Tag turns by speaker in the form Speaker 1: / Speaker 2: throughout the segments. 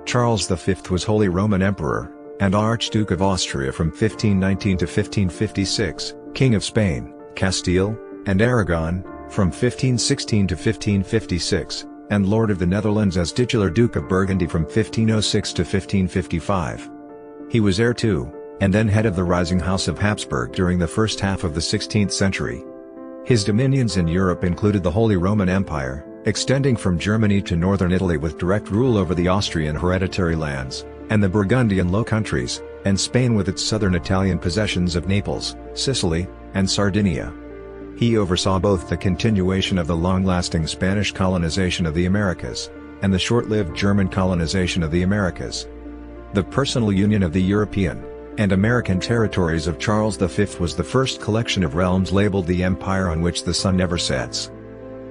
Speaker 1: Charles V was Holy Roman Emperor, and Archduke of Austria from 1519 to 1556, King of Spain, Castile, and Aragon, from 1516 to 1556, and Lord of the Netherlands as titular Duke of Burgundy from 1506 to 1555. He was heir to, and then head of the rising House of Habsburg during the first half of the 16th century. His dominions in Europe included the Holy Roman Empire, extending from Germany to northern Italy with direct rule over the Austrian hereditary lands, and the Burgundian Low Countries, and Spain with its southern Italian possessions of Naples, Sicily, and Sardinia. He oversaw both the continuation of the long-lasting Spanish colonization of the Americas, and the short-lived German colonization of the Americas. The personal union of the European and American territories of Charles V was the first collection of realms labeled the Empire on which the sun never sets.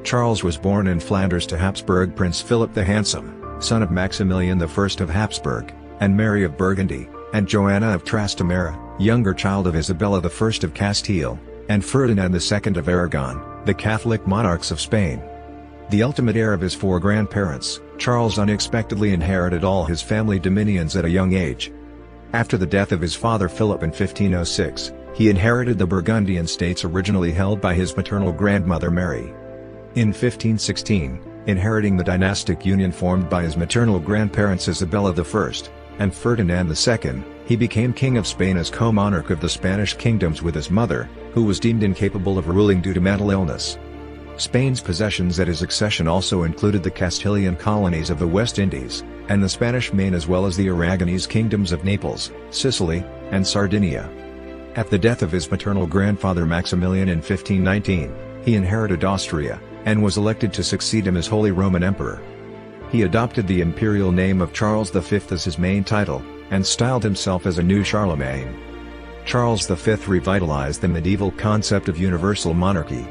Speaker 1: Charles was born in Flanders to Habsburg Prince Philip the Handsome, son of Maximilian I of Habsburg, and Mary of Burgundy, and Joanna of Trastamara, younger child of Isabella I of Castile, and Ferdinand II of Aragon, the Catholic monarchs of Spain. The ultimate heir of his four grandparents, Charles unexpectedly inherited all his family dominions at a young age. After the death of his father Philip in 1506, he inherited the Burgundian states originally held by his maternal grandmother Mary. In 1516, inheriting the dynastic union formed by his maternal grandparents Isabella I and Ferdinand II, he became King of Spain as co-monarch of the Spanish kingdoms with his mother, who was deemed incapable of ruling due to mental illness. Spain's possessions at his accession also included the Castilian colonies of the West Indies, and the Spanish Main as well as the Aragonese kingdoms of Naples, Sicily, and Sardinia. At the death of his maternal grandfather Maximilian in 1519, he inherited Austria, and was elected to succeed him as Holy Roman Emperor. He adopted the imperial name of Charles V as his main title, and styled himself as a new Charlemagne. Charles V revitalized the medieval concept of universal monarchy.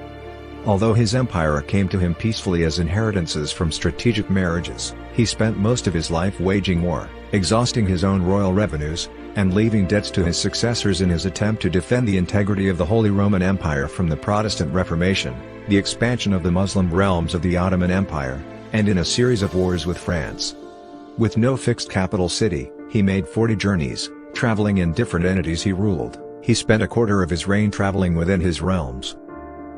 Speaker 1: Although his empire came to him peacefully as inheritances from strategic marriages, he spent most of his life waging war, exhausting his own royal revenues, and leaving debts to his successors in his attempt to defend the integrity of the Holy Roman Empire from the Protestant Reformation, the expansion of the Muslim realms of the Ottoman Empire, and in a series of wars with France. With no fixed capital city, he made 40 journeys, traveling in different entities he ruled. He spent a quarter of his reign traveling within his realms.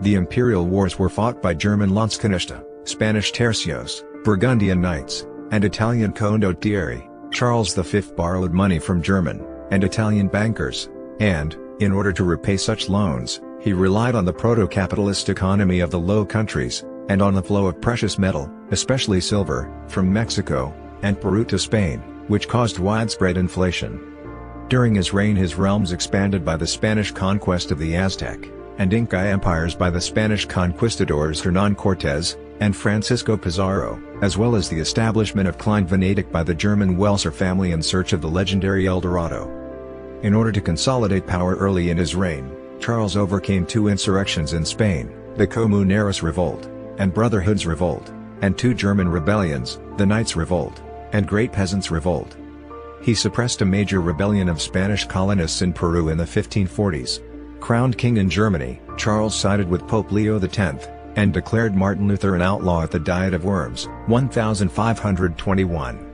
Speaker 1: The imperial wars were fought by German Landsknechte, Spanish tercios, Burgundian knights, and Italian condottieri. Charles V borrowed money from German and Italian bankers, and, in order to repay such loans, he relied on the proto-capitalist economy of the Low Countries, and on the flow of precious metal, especially silver, from Mexico and Peru to Spain, which caused widespread inflation. During his reign his realms expanded by the Spanish conquest of the Aztec and Inca empires by the Spanish conquistadors Hernán Cortés and Francisco Pizarro, as well as the establishment of Klein Venedict by the German Welser family in search of the legendary El Dorado. In order to consolidate power early in his reign, Charles overcame two insurrections in Spain, the Comuneros Revolt and Brotherhood's Revolt, and two German rebellions, the Knights' Revolt and Great Peasants' Revolt. He suppressed a major rebellion of Spanish colonists in Peru in the 1540s. Crowned king in Germany, Charles sided with Pope Leo X, and declared Martin Luther an outlaw at the Diet of Worms, 1521.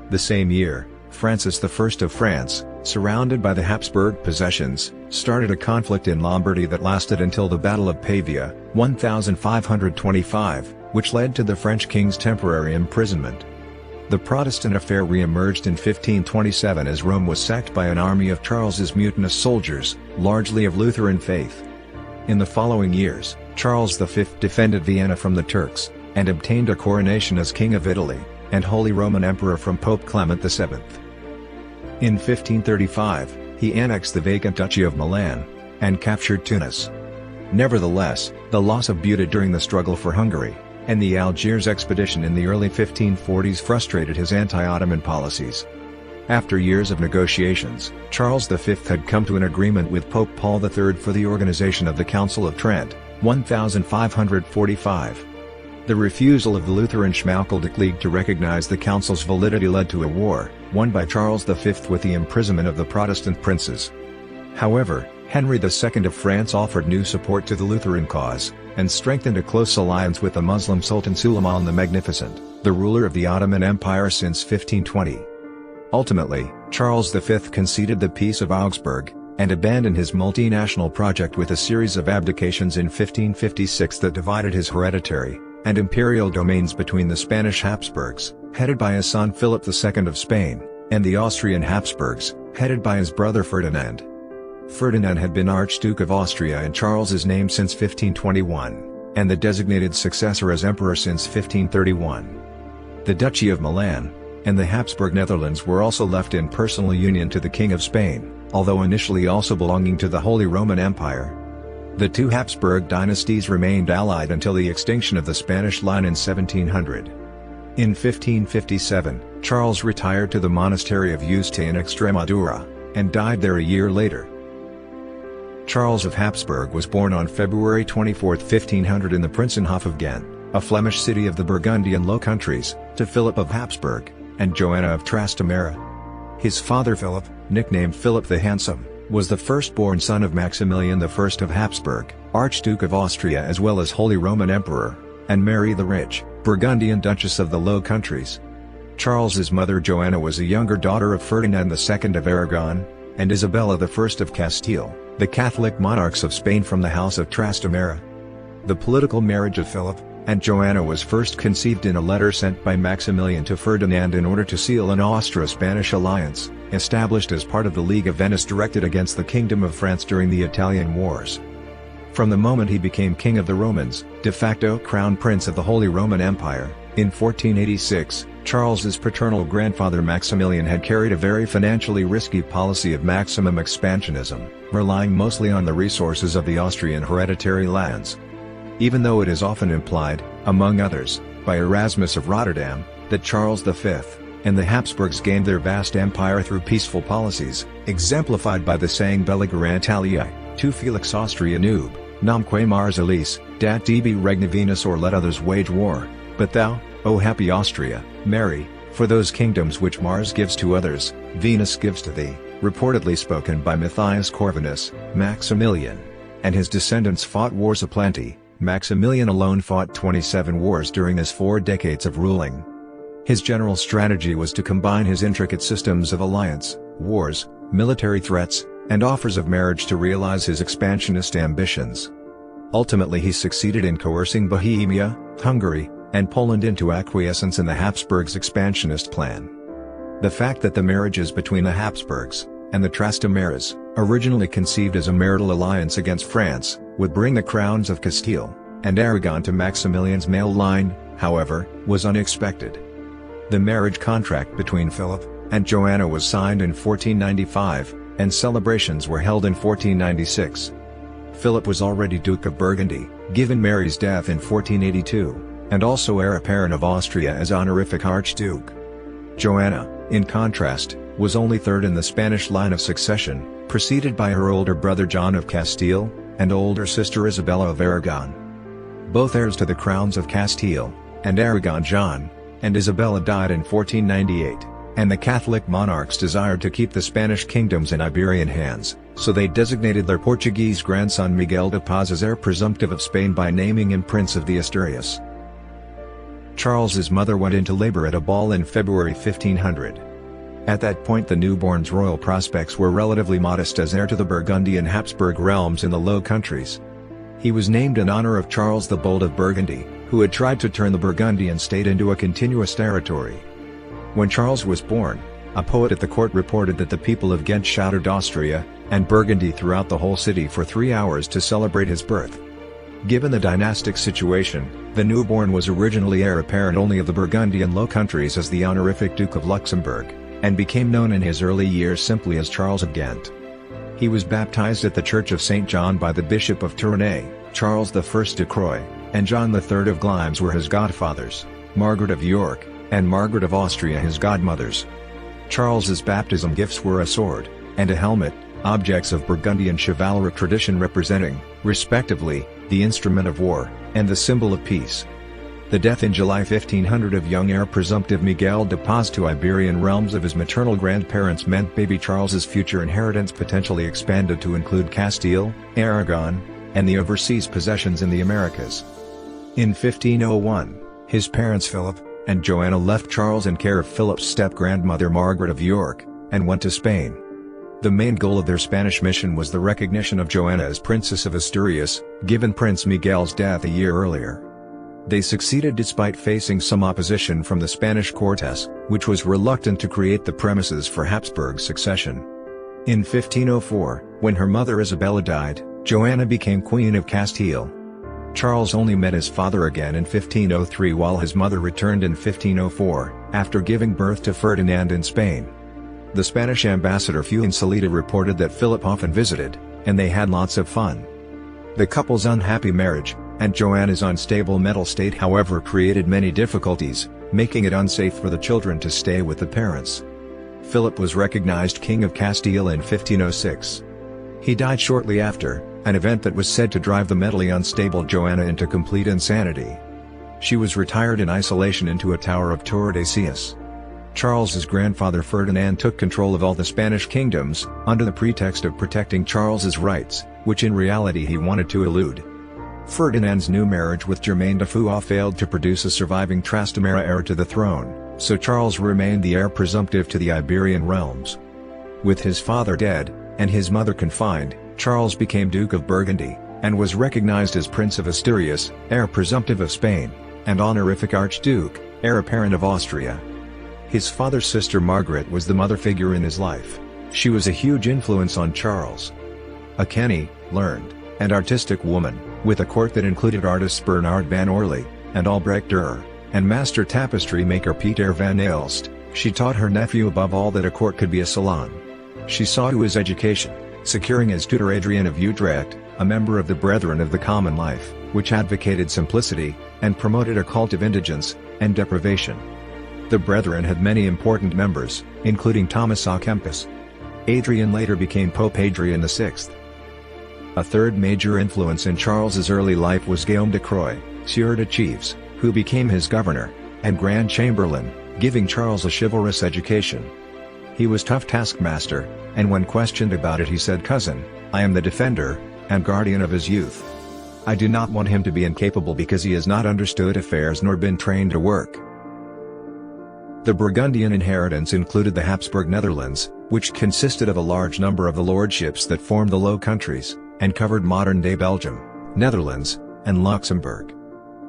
Speaker 1: The same year, Francis I of France, surrounded by the Habsburg possessions, started a conflict in Lombardy that lasted until the Battle of Pavia, 1525, which led to the French king's temporary imprisonment. The Protestant affair re-emerged in 1527 as Rome was sacked by an army of Charles's mutinous soldiers, largely of Lutheran faith. In the following years, Charles V defended Vienna from the Turks, and obtained a coronation as King of Italy, and Holy Roman Emperor from Pope Clement VII. In 1535, he annexed the vacant Duchy of Milan, and captured Tunis. Nevertheless, the loss of Buda during the struggle for Hungary, and the Algiers expedition in the early 1540s frustrated his anti-Ottoman policies. After years of negotiations, Charles V had come to an agreement with Pope Paul III for the organization of the Council of Trent, 1545. The refusal of the Lutheran Schmalkaldic League to recognize the council's validity led to a war, won by Charles V with the imprisonment of the Protestant princes. However, Henry II of France offered new support to the Lutheran cause, and strengthened a close alliance with the Muslim Sultan Suleiman the Magnificent, the ruler of the Ottoman Empire since 1520. Ultimately, Charles V conceded the Peace of Augsburg, and abandoned his multinational project with a series of abdications in 1556 that divided his hereditary and imperial domains between the Spanish Habsburgs, headed by his son Philip II of Spain, and the Austrian Habsburgs, headed by his brother Ferdinand. Ferdinand had been Archduke of Austria in Charles's name since 1521, and the designated successor as emperor since 1531. The Duchy of Milan and the Habsburg Netherlands were also left in personal union to the King of Spain, although initially also belonging to the Holy Roman Empire. The two Habsburg dynasties remained allied until the extinction of the Spanish line in 1700. In 1557, Charles retired to the monastery of Yuste in Extremadura, and died there a year later. Charles of Habsburg was born on February 24, 1500 in the Prinsenhof of Ghent, a Flemish city of the Burgundian Low Countries, to Philip of Habsburg and Joanna of Trastamara. His father Philip, nicknamed Philip the Handsome, was the firstborn son of Maximilian I of Habsburg, Archduke of Austria as well as Holy Roman Emperor, and Mary the Rich, Burgundian Duchess of the Low Countries. Charles's mother Joanna was a younger daughter of Ferdinand II of Aragon, and Isabella I of Castile, the Catholic monarchs of Spain from the House of Trastamara. The political marriage of Philip and Joanna was first conceived in a letter sent by Maximilian to Ferdinand in order to seal an Austro-Spanish alliance, established as part of the League of Venice directed against the Kingdom of France during the Italian Wars. From the moment he became King of the Romans, de facto Crown Prince of the Holy Roman Empire, in 1486, Charles's paternal grandfather Maximilian had carried a very financially risky policy of maximum expansionism, relying mostly on the resources of the Austrian hereditary lands. Even though it is often implied, among others, by Erasmus of Rotterdam, that Charles V and the Habsburgs gained their vast empire through peaceful policies, exemplified by the saying Belligerant aliae, tu Felix Austria nube, namque Mars aliis, dat db regna Venus or let others wage war, but thou, O happy Austria, marry, for those kingdoms which Mars gives to others, Venus gives to thee, reportedly spoken by Matthias Corvinus. Maximilian and his descendants fought wars aplenty. Maximilian alone fought 27 wars during his 4 decades of ruling. His general strategy was to combine his intricate systems of alliance, wars, military threats, and offers of marriage to realize his expansionist ambitions. Ultimately he succeeded in coercing Bohemia, Hungary, and Poland into acquiescence in the Habsburgs' expansionist plan. The fact that the marriages between the Habsburgs and the Trastamaras, originally conceived as a marital alliance against France, would bring the crowns of Castile and Aragon to Maximilian's male line, however, was unexpected. The marriage contract between Philip and Joanna was signed in 1495, and celebrations were held in 1496. Philip was already Duke of Burgundy, given Mary's death in 1482, and also heir apparent of Austria as honorific Archduke. Joanna, in contrast, was only third in the Spanish line of succession, preceded by her older brother John of Castile, and older sister Isabella of Aragon. Both heirs to the crowns of Castile and Aragon, John and Isabella, died in 1498, and the Catholic monarchs desired to keep the Spanish kingdoms in Iberian hands, so they designated their Portuguese grandson Miguel de Paz as heir presumptive of Spain by naming him Prince of the Asturias. Charles's mother went into labor at a ball in February 1500. At that point the newborn's royal prospects were relatively modest as heir to the Burgundian Habsburg realms in the Low Countries. He was named in honor of Charles the Bold of Burgundy, who had tried to turn the Burgundian state into a continuous territory. When Charles was born, a poet at the court reported that the people of Ghent shouted Austria and Burgundy throughout the whole city for 3 hours to celebrate his birth. Given the dynastic situation, the newborn was originally heir apparent only of the Burgundian Low Countries as the honorific Duke of Luxembourg, and became known in his early years simply as Charles of Ghent. He was baptized at the Church of St. John by the Bishop of Tournai. Charles I de Croix, and John III of Glamis were his godfathers, Margaret of York, and Margaret of Austria his godmothers. Charles's baptism gifts were a sword and a helmet, objects of Burgundian chivalric tradition representing, respectively, the instrument of war and the symbol of peace. The death in July 1500 of young heir presumptive Miguel de Paz to Iberian realms of his maternal grandparents meant baby Charles's future inheritance potentially expanded to include Castile, Aragon, and the overseas possessions in the Americas. In 1501, his parents Philip and Joanna left Charles in care of Philip's step-grandmother Margaret of York, and went to Spain. The main goal of their Spanish mission was the recognition of Joanna as Princess of Asturias, given Prince Miguel's death a year earlier. They succeeded despite facing some opposition from the Spanish Cortes, which was reluctant to create the premises for Habsburg succession. In 1504, when her mother Isabella died, Joanna became Queen of Castile. Charles only met his father again in 1503 while his mother returned in 1504, after giving birth to Ferdinand in Spain. The Spanish ambassador Fuensalida reported that Philip often visited, and they had lots of fun. The couple's unhappy marriage, and Joanna's unstable mental state however created many difficulties, making it unsafe for the children to stay with the parents. Philip was recognized King of Castile in 1506. He died shortly after, an event that was said to drive the mentally unstable Joanna into complete insanity. She was retired in isolation into a tower of Tordesillas. Charles's grandfather Ferdinand took control of all the Spanish kingdoms, under the pretext of protecting Charles's rights, which in reality he wanted to elude. Ferdinand's new marriage with Germaine de Foix failed to produce a surviving Trastamara heir to the throne, so Charles remained the heir presumptive to the Iberian realms. With his father dead, and his mother confined, Charles became Duke of Burgundy, and was recognized as Prince of Asturias, heir presumptive of Spain, and honorific Archduke, heir apparent of Austria. His father's sister Margaret was the mother figure in his life. She was a huge influence on Charles. A canny, learned, and artistic woman, with a court that included artists Bernard van Orley, and Albrecht Dürer, and master tapestry maker Pieter van Elst, she taught her nephew above all that a court could be a salon. She saw to his education, securing as tutor Adrian of Utrecht, a member of the Brethren of the Common Life, which advocated simplicity, and promoted a cult of indigence, and deprivation. The Brethren had many important members, including Thomas à Kempis. Adrian later became Pope Adrian VI. A third major influence in Charles's early life was Guillaume de Croix, Sieur de Chives, who became his governor, and Grand Chamberlain, giving Charles a chivalrous education. He was tough taskmaster, and when questioned about it he said, "Cousin, I am the defender, and guardian of his youth. I do not want him to be incapable because he has not understood affairs nor been trained to work." The Burgundian inheritance included the Habsburg Netherlands, which consisted of a large number of the lordships that formed the Low Countries, and covered modern-day Belgium, Netherlands, and Luxembourg.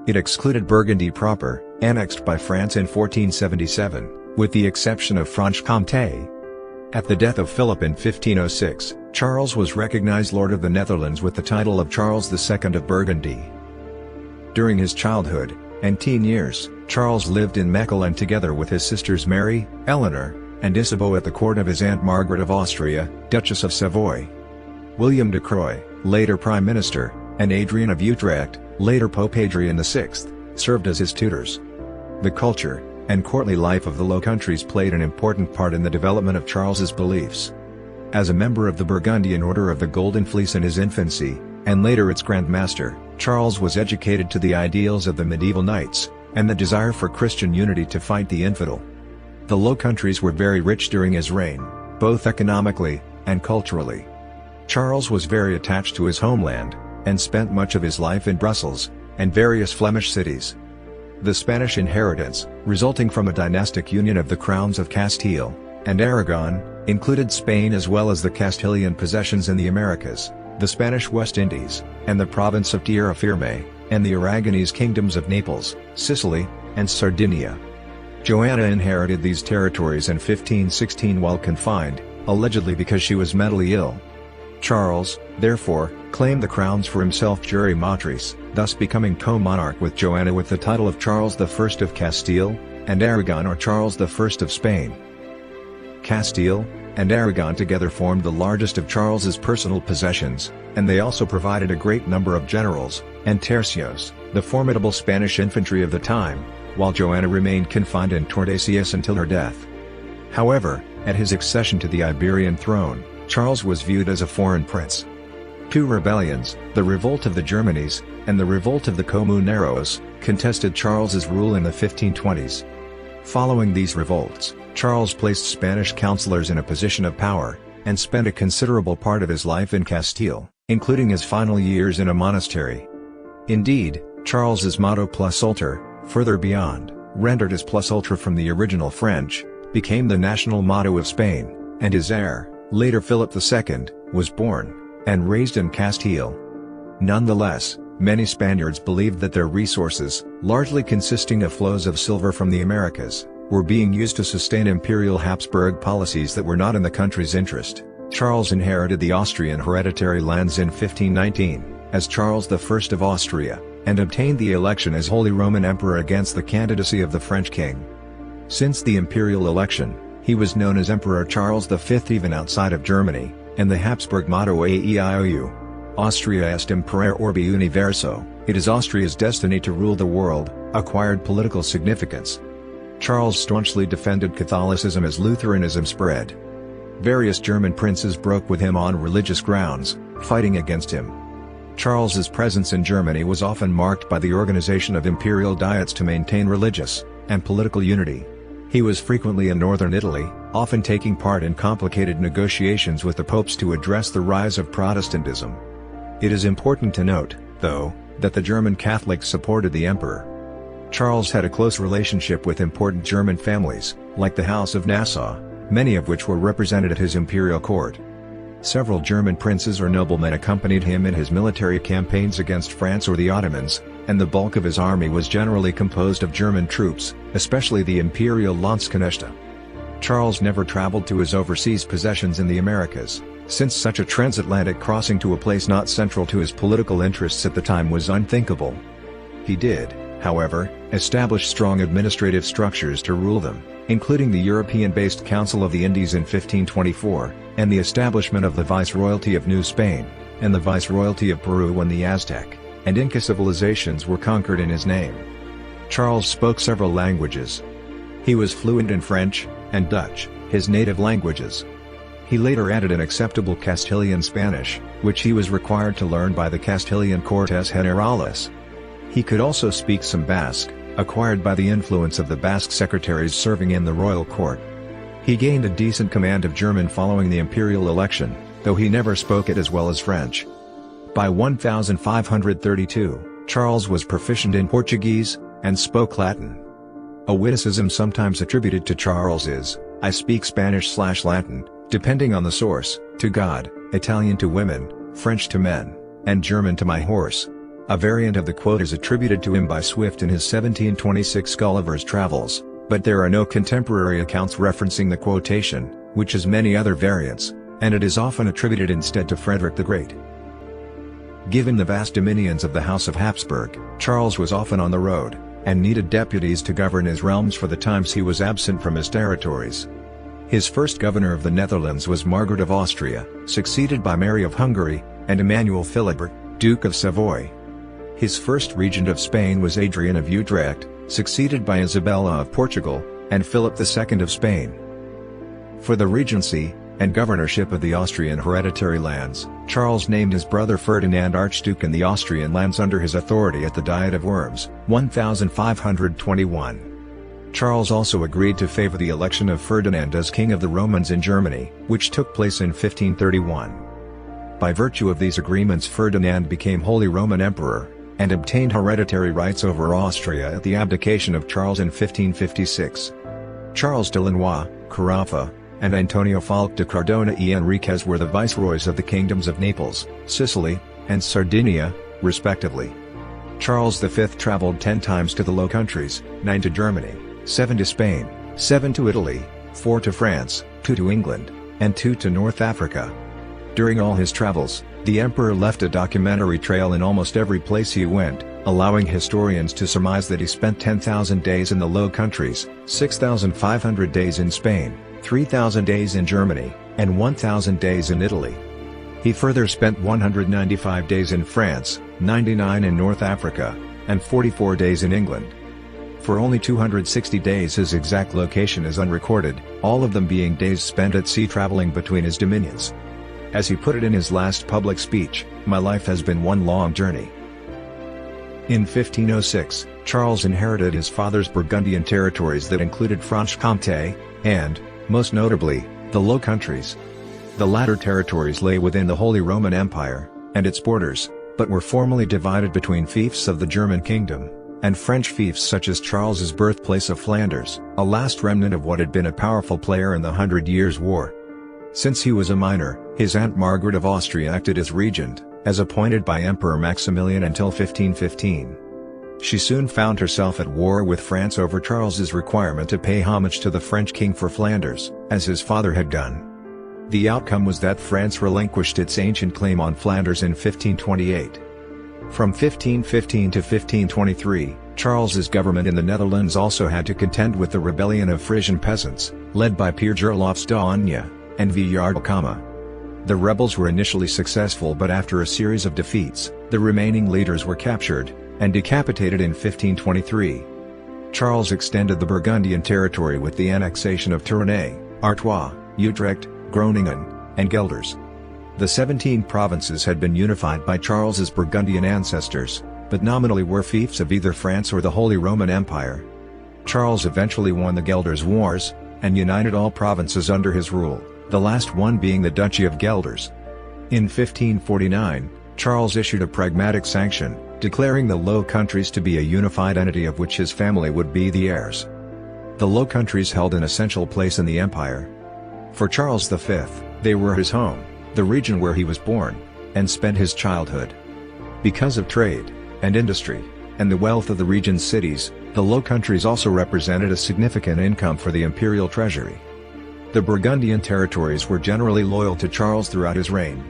Speaker 1: It excluded Burgundy proper, annexed by France in 1477, with the exception of Franche-Comté. At the death of Philip in 1506, Charles was recognized Lord of the Netherlands with the title of Charles II of Burgundy. During his childhood and teen years, Charles lived in Mechelen together with his sisters Mary, Eleanor, and Isabeau at the court of his aunt Margaret of Austria, Duchess of Savoy. William de Croix, later Prime Minister, and Adrian of Utrecht, later Pope Adrian VI, served as his tutors. The culture and courtly life of the Low Countries played an important part in the development of Charles's beliefs. As a member of the Burgundian Order of the Golden Fleece in his infancy, and later its Grand Master, Charles was educated to the ideals of the medieval knights, and the desire for Christian unity to fight the infidel. The Low Countries were very rich during his reign, both economically and culturally. Charles was very attached to his homeland, and spent much of his life in Brussels, and various Flemish cities. The Spanish inheritance, resulting from a dynastic union of the crowns of Castile and Aragon, included Spain as well as the Castilian possessions in the Americas, the Spanish West Indies, and the province of Tierra Firme, and the Aragonese kingdoms of Naples, Sicily, and Sardinia. Joanna inherited these territories in 1516 while confined, allegedly because she was mentally ill. Charles, therefore, claimed the crowns for himself jure matris, thus becoming co-monarch with Joanna with the title of Charles I of Castile and Aragon or Charles I of Spain. Castile and Aragon together formed the largest of Charles's personal possessions, and they also provided a great number of generals and tercios, the formidable Spanish infantry of the time, while Joanna remained confined in Tordesillas until her death. However, at his accession to the Iberian throne, Charles was viewed as a foreign prince. Two rebellions, the Revolt of the Germanes, and the Revolt of the Comuneros, contested Charles's rule in the 1520s. Following these revolts, Charles placed Spanish counselors in a position of power, and spent a considerable part of his life in Castile, including his final years in a monastery. Indeed, Charles's motto plus ulter, further beyond, rendered as plus ultra from the original French, became the national motto of Spain, and his heir, later Philip II, was born and raised in Castile. Nonetheless, many Spaniards believed that their resources, largely consisting of flows of silver from the Americas, were being used to sustain Imperial Habsburg policies that were not in the country's interest. Charles inherited the Austrian hereditary lands in 1519, as Charles I of Austria, and obtained the election as Holy Roman Emperor against the candidacy of the French king. Since the imperial election, he was known as Emperor Charles V even outside of Germany, and the Habsburg motto AEIOU. Austria est imperare orbi universo, it is Austria's destiny to rule the world, acquired political significance. Charles staunchly defended Catholicism as Lutheranism spread. Various German princes broke with him on religious grounds, fighting against him. Charles's presence in Germany was often marked by the organization of imperial diets to maintain religious and political unity. He was frequently in northern Italy, often taking part in complicated negotiations with the popes to address the rise of Protestantism. It is important to note, though, that the German Catholics supported the emperor. Charles had a close relationship with important German families, like the House of Nassau, many of which were represented at his imperial court. Several German princes or noblemen accompanied him in his military campaigns against France or the Ottomans, and the bulk of his army was generally composed of German troops, especially the imperial Landsknechte. Charles never traveled to his overseas possessions in the Americas, since such a transatlantic crossing to a place not central to his political interests at the time was unthinkable. He did, however, establish strong administrative structures to rule them, including the European-based Council of the Indies in 1524, and the establishment of the Viceroyalty of New Spain, and the Viceroyalty of Peru when the Aztec and Inca civilizations were conquered in his name. Charles spoke several languages. He was fluent in French and Dutch, his native languages. He later added an acceptable Castilian Spanish, which he was required to learn by the Castilian Cortes Generales. He could also speak some Basque, acquired by the influence of the Basque secretaries serving in the royal court. He gained a decent command of German following the imperial election, though he never spoke it as well as French. By 1532, Charles was proficient in Portuguese, and spoke Latin. A witticism sometimes attributed to Charles is, "I speak Spanish/Latin, depending on the source, to God, Italian to women, French to men, and German to my horse." A variant of the quote is attributed to him by Swift in his 1726 Gulliver's Travels, but there are no contemporary accounts referencing the quotation, which has many other variants, and it is often attributed instead to Frederick the Great. Given the vast dominions of the House of Habsburg, Charles was often on the road, and needed deputies to govern his realms for the times he was absent from his territories. His first governor of the Netherlands was Margaret of Austria, succeeded by Mary of Hungary, and Emmanuel Philibert, Duke of Savoy. His first regent of Spain was Adrian of Utrecht, succeeded by Isabella of Portugal, and Philip II of Spain. For the regency and governorship of the Austrian hereditary lands, Charles named his brother Ferdinand Archduke in the Austrian lands under his authority at the Diet of Worms, 1521. Charles also agreed to favor the election of Ferdinand as King of the Romans in Germany, which took place in 1531. By virtue of these agreements, Ferdinand became Holy Roman Emperor, and obtained hereditary rights over Austria at the abdication of Charles in 1556. Charles de Lanois, Carafa, and Antonio Falk de Cardona y Enriquez were the viceroys of the kingdoms of Naples, Sicily, and Sardinia, respectively. Charles V traveled 10 times to the Low Countries, 9 to Germany, 7 to Spain, 7 to Italy, 4 to France, 2 to England, and 2 to North Africa. During all his travels, the emperor left a documentary trail in almost every place he went, allowing historians to surmise that he spent 10,000 days in the Low Countries, 6,500 days in Spain, 3,000 days in Germany, and 1,000 days in Italy. He further spent 195 days in France, 99 in North Africa, and 44 days in England. For only 260 days his exact location is unrecorded, all of them being days spent at sea traveling between his dominions. As he put it in his last public speech, "My life has been one long journey." In 1506, Charles inherited his father's Burgundian territories that included Franche-Comté, and, most notably, the Low Countries. The latter territories lay within the Holy Roman Empire, and its borders, but were formally divided between fiefs of the German kingdom, and French fiefs such as Charles's birthplace of Flanders, a last remnant of what had been a powerful player in the 100 Years' War. Since he was a minor, his Aunt Margaret of Austria acted as regent, as appointed by Emperor Maximilian until 1515. She soon found herself at war with France over Charles's requirement to pay homage to the French king for Flanders, as his father had done. The outcome was that France relinquished its ancient claim on Flanders in 1528. From 1515 to 1523, Charles's government in the Netherlands also had to contend with the rebellion of Frisian peasants, led by Pier Gerlofs d'Ogne and Villard Kama. The rebels were initially successful, but after a series of defeats, the remaining leaders were captured and decapitated in 1523. Charles extended the Burgundian territory with the annexation of Tournai, Artois, Utrecht, Groningen, and Gelders. The 17 provinces had been unified by Charles's Burgundian ancestors, but nominally were fiefs of either France or the Holy Roman Empire. Charles eventually won the Gelders Wars, and united all provinces under his rule, the last one being the Duchy of Gelders. In 1549, Charles issued a pragmatic sanction, declaring the Low Countries to be a unified entity of which his family would be the heirs. The Low Countries held an essential place in the empire. For Charles V, they were his home, the region where he was born, and spent his childhood. Because of trade, and industry, and the wealth of the region's cities, the Low Countries also represented a significant income for the imperial treasury. The Burgundian territories were generally loyal to Charles throughout his reign.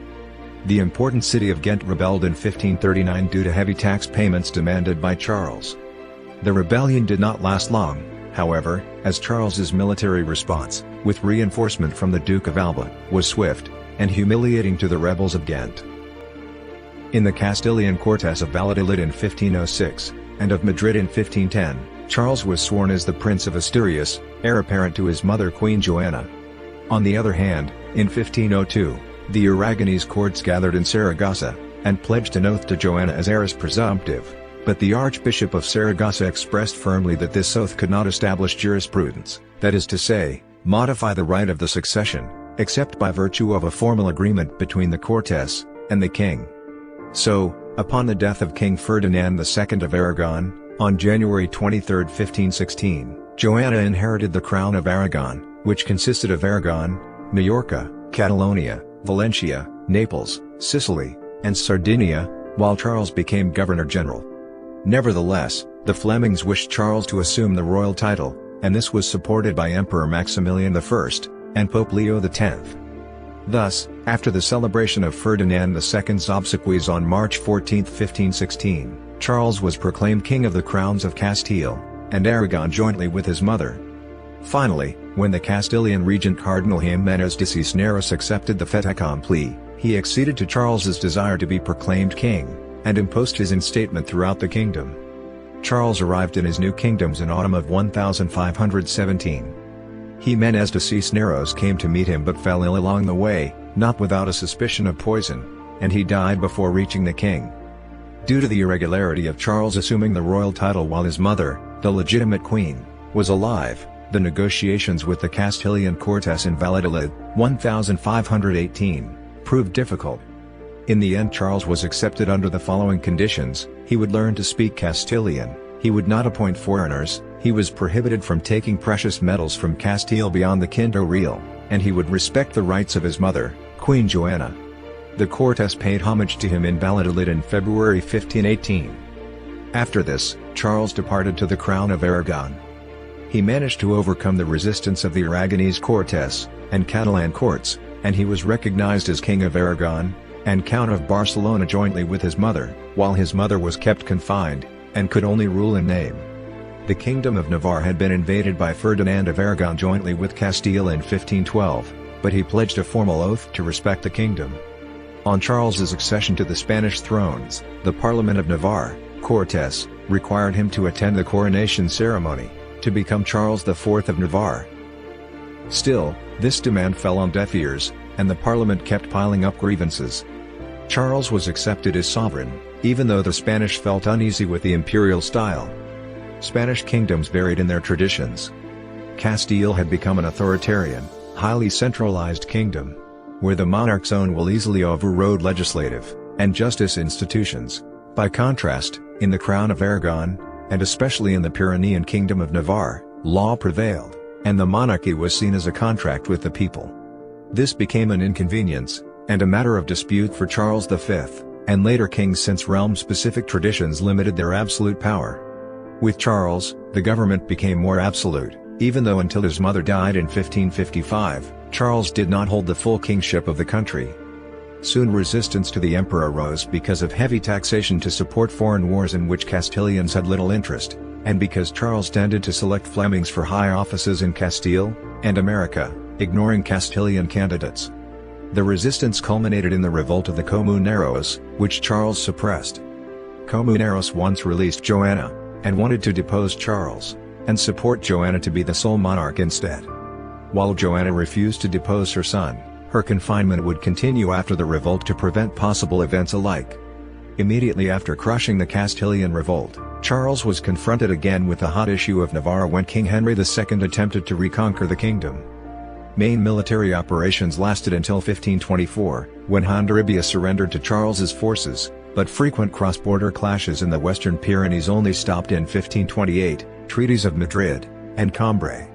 Speaker 1: The important city of Ghent rebelled in 1539 due to heavy tax payments demanded by Charles. The rebellion did not last long, however, as Charles's military response, with reinforcement from the Duke of Alba, was swift and humiliating to the rebels of Ghent. In the Castilian Cortes of Valladolid in 1506, and of Madrid in 1510, Charles was sworn as the Prince of Asturias, heir apparent to his mother Queen Joanna. On the other hand, in 1502, the Aragonese courts gathered in Saragossa, and pledged an oath to Joanna as heiress presumptive, but the Archbishop of Saragossa expressed firmly that this oath could not establish jurisprudence, that is to say, modify the right of the succession, except by virtue of a formal agreement between the Cortes and the king. So, upon the death of King Ferdinand II of Aragon, on January 23, 1516, Joanna inherited the crown of Aragon, which consisted of Aragon, Majorca, Catalonia, Valencia, Naples, Sicily, and Sardinia, while Charles became governor-general. Nevertheless, the Flemings wished Charles to assume the royal title, and this was supported by Emperor Maximilian I and Pope Leo X. Thus, after the celebration of Ferdinand II's obsequies on March 14, 1516, Charles was proclaimed King of the Crowns of Castile and Aragon jointly with his mother. Finally, when the Castilian regent Cardinal Jimenez de Cisneros accepted the fait accompli, he acceded to Charles's desire to be proclaimed king, and imposed his instatement throughout the kingdom. Charles arrived in his new kingdoms in autumn of 1517. Jimenez de Cisneros came to meet him but fell ill along the way, not without a suspicion of poison, and he died before reaching the king. Due to the irregularity of Charles assuming the royal title while his mother, the legitimate queen, was alive, the negotiations with the Castilian Cortes in Valladolid, 1518, proved difficult. In the end Charles was accepted under the following conditions: he would learn to speak Castilian, he would not appoint foreigners, he was prohibited from taking precious metals from Castile beyond the Quinto Real, and he would respect the rights of his mother, Queen Joanna. The Cortes paid homage to him in Valladolid in February 1518. After this, Charles departed to the crown of Aragon. He managed to overcome the resistance of the Aragonese Cortes and Catalan courts, and he was recognized as King of Aragon and Count of Barcelona jointly with his mother, while his mother was kept confined, and could only rule in name. The Kingdom of Navarre had been invaded by Ferdinand of Aragon jointly with Castile in 1512, but he pledged a formal oath to respect the kingdom. On Charles's accession to the Spanish thrones, the Parliament of Navarre, Cortes, required him to attend the coronation ceremony, to become Charles IV of Navarre. Still, this demand fell on deaf ears, and the Parliament kept piling up grievances. Charles was accepted as sovereign, even though the Spanish felt uneasy with the imperial style. Spanish kingdoms varied in their traditions. Castile had become an authoritarian, highly centralized kingdom, where the monarch's own will easily overrode legislative and justice institutions. By contrast, in the Crown of Aragon, and especially in the Pyrenean Kingdom of Navarre, law prevailed, and the monarchy was seen as a contract with the people. This became an inconvenience, and a matter of dispute for Charles V, and later kings, since realm-specific traditions limited their absolute power. With Charles, the government became more absolute, even though until his mother died in 1555, Charles did not hold the full kingship of the country. Soon resistance to the emperor arose because of heavy taxation to support foreign wars in which Castilians had little interest, and because Charles tended to select Flemings for high offices in Castile and America, ignoring Castilian candidates. The resistance culminated in the revolt of the Comuneros, which Charles suppressed. Comuneros once released Joanna, and wanted to depose Charles, and support Joanna to be the sole monarch instead. While Joanna refused to depose her son, her confinement would continue after the revolt to prevent possible events alike. Immediately after crushing the Castilian revolt, Charles was confronted again with the hot issue of Navarre when King Henry II attempted to reconquer the kingdom. Main military operations lasted until 1524, when Hondarribia surrendered to Charles's forces, but frequent cross-border clashes in the Western Pyrenees only stopped in 1528, treaties of Madrid and Cambrai.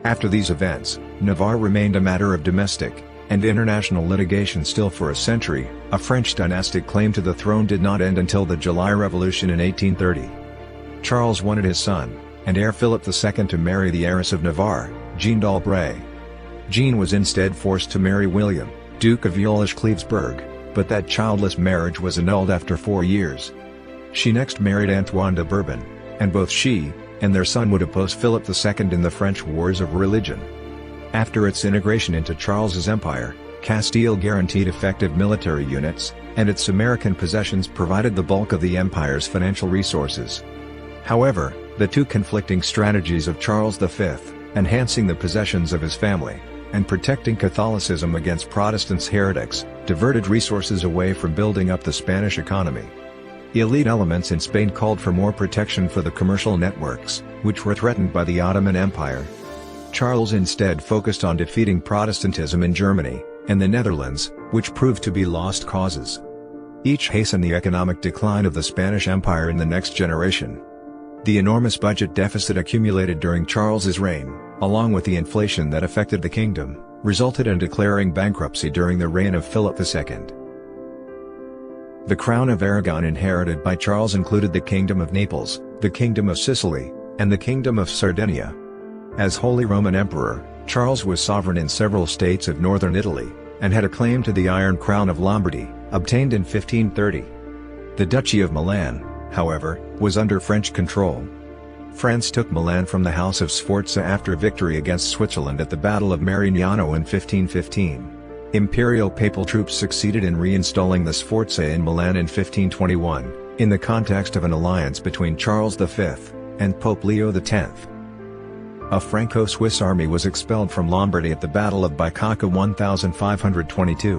Speaker 1: After these events, Navarre remained a matter of domestic and international litigation still for a century. A French dynastic claim to the throne did not end until the July Revolution in 1830. Charles wanted his son, and heir Philip II, to marry the heiress of Navarre, Jeanne d'Albret. Jeanne was instead forced to marry William, Duke of Jülich-Cleves-Berg, but that childless marriage was annulled after 4 years. She next married Antoine de Bourbon, and both she and their son would oppose Philip II in the French Wars of Religion. After its integration into Charles's empire, Castile guaranteed effective military units, and its American possessions provided the bulk of the empire's financial resources. However, the two conflicting strategies of Charles V, enhancing the possessions of his family, and protecting Catholicism against Protestants' heretics, diverted resources away from building up the Spanish economy. Elite elements in Spain called for more protection for the commercial networks, which were threatened by the Ottoman Empire. Charles instead focused on defeating Protestantism in Germany and the Netherlands, which proved to be lost causes. Each hastened the economic decline of the Spanish Empire in the next generation. The enormous budget deficit accumulated during Charles's reign, along with the inflation that affected the kingdom, resulted in declaring bankruptcy during the reign of Philip II. The crown of Aragon inherited by Charles included the Kingdom of Naples, the Kingdom of Sicily, and the Kingdom of Sardinia. As Holy Roman Emperor, Charles was sovereign in several states of northern Italy, and had a claim to the Iron Crown of Lombardy, obtained in 1530. The Duchy of Milan, however, was under French control. France took Milan from the House of Sforza after victory against Switzerland at the Battle of Marignano in 1515. Imperial papal troops succeeded in reinstalling the Sforza in Milan in 1521, in the context of an alliance between Charles V and Pope Leo X. A Franco-Swiss army was expelled from Lombardy at the Battle of Bicocca 1522.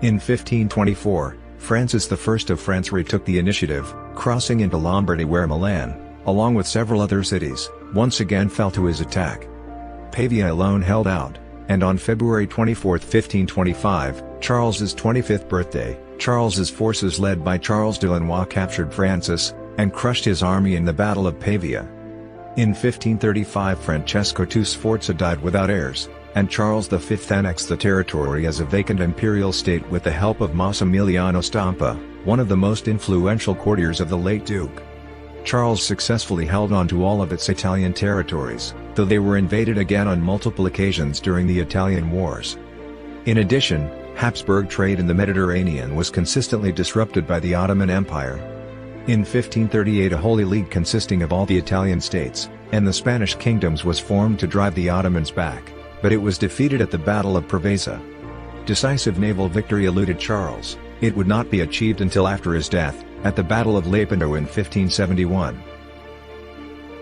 Speaker 1: In 1524, Francis I of France retook the initiative, crossing into Lombardy where Milan, along with several other cities, once again fell to his attack. Pavia alone held out, and on February 24, 1525, Charles's 25th birthday, Charles's forces led by Charles de Lannoy captured Francis, and crushed his army in the Battle of Pavia. In 1535 Francesco II Sforza died without heirs, and Charles V annexed the territory as a vacant imperial state with the help of Massimiliano Stampa, one of the most influential courtiers of the late Duke. Charles successfully held on to all of its Italian territories, though they were invaded again on multiple occasions during the Italian Wars. In addition, Habsburg trade in the Mediterranean was consistently disrupted by the Ottoman Empire. In 1538 a Holy League consisting of all the Italian states, and the Spanish kingdoms was formed to drive the Ottomans back, but it was defeated at the Battle of Preveza. Decisive naval victory eluded Charles. It would not be achieved until after his death, at the Battle of Lepanto in 1571.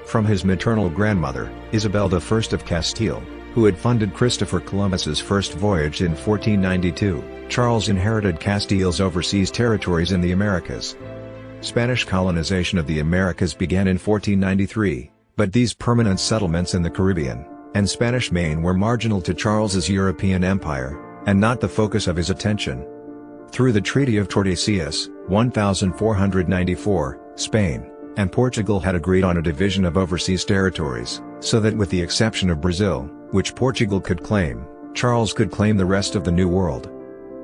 Speaker 1: From his maternal grandmother, Isabel I of Castile, who had funded Christopher Columbus's first voyage in 1492, Charles inherited Castile's overseas territories in the Americas. Spanish colonization of the Americas began in 1493, but these permanent settlements in the Caribbean and Spanish Main were marginal to Charles's European empire, and not the focus of his attention. Through the Treaty of Tordesillas, 1494, Spain, and Portugal had agreed on a division of overseas territories, so that with the exception of Brazil, which Portugal could claim, Charles could claim the rest of the New World.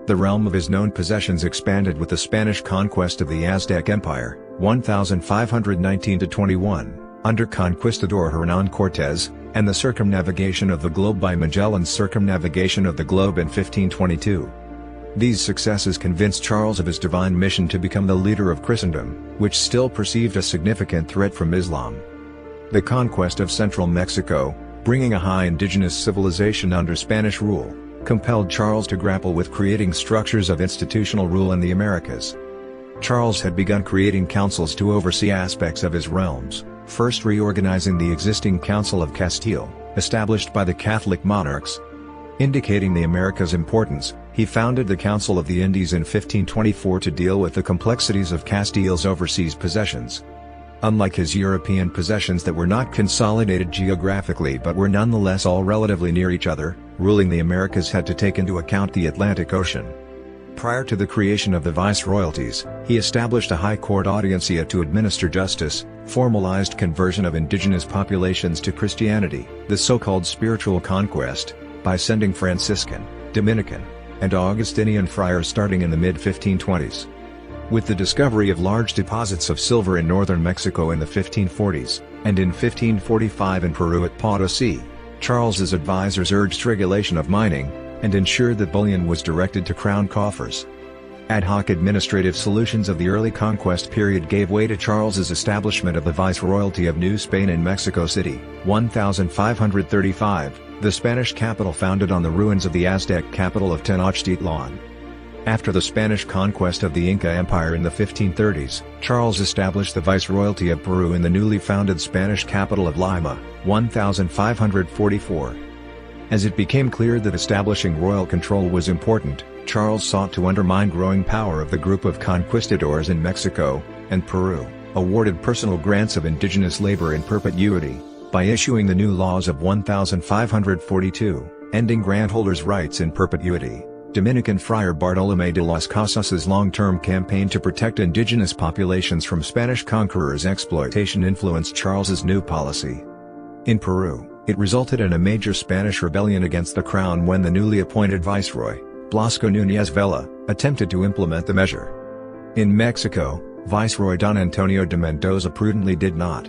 Speaker 1: The realm of his known possessions expanded with the Spanish conquest of the Aztec Empire, 1519–21, under Conquistador Hernán Cortés, and the circumnavigation of the globe by Magellan's circumnavigation of the globe in 1522. These successes convinced Charles of his divine mission to become the leader of Christendom, which still perceived a significant threat from Islam. The conquest of central Mexico, bringing a high indigenous civilization under Spanish rule, compelled Charles to grapple with creating structures of institutional rule in the Americas. Charles had begun creating councils to oversee aspects of his realms, first reorganizing the existing Council of Castile, established by the Catholic monarchs. Indicating the Americas' importance, he founded the Council of the Indies in 1524 to deal with the complexities of Castile's overseas possessions. Unlike his European possessions that were not consolidated geographically but were nonetheless all relatively near each other, ruling the Americas had to take into account the Atlantic Ocean. Prior to the creation of the viceroyalties, he established a high court audiencia to administer justice, formalized conversion of indigenous populations to Christianity, the so-called spiritual conquest, by sending Franciscan, Dominican, and Augustinian friars starting in the mid-1520s. With the discovery of large deposits of silver in northern Mexico in the 1540s, and in 1545 in Peru at Potosí, Charles's advisors urged regulation of mining, and ensured that bullion was directed to crown coffers. Ad hoc administrative solutions of the early conquest period gave way to Charles's establishment of the Viceroyalty of New Spain in Mexico City, 1535, the Spanish capital founded on the ruins of the Aztec capital of Tenochtitlan. After the Spanish conquest of the Inca Empire in the 1530s, Charles established the Viceroyalty of Peru in the newly founded Spanish capital of Lima, 1544. As it became clear that establishing royal control was important, Charles sought to undermine growing power of the group of conquistadors in Mexico and Peru, awarded personal grants of indigenous labor in perpetuity, by issuing the new laws of 1542, ending grant holders' rights in perpetuity. Dominican friar Bartolomé de las Casas's long-term campaign to protect indigenous populations from Spanish conquerors' exploitation influenced Charles's new policy. In Peru, it resulted in a major Spanish rebellion against the crown when the newly appointed viceroy, Blasco Núñez Vela, attempted to implement the measure. In Mexico, Viceroy Don Antonio de Mendoza prudently did not.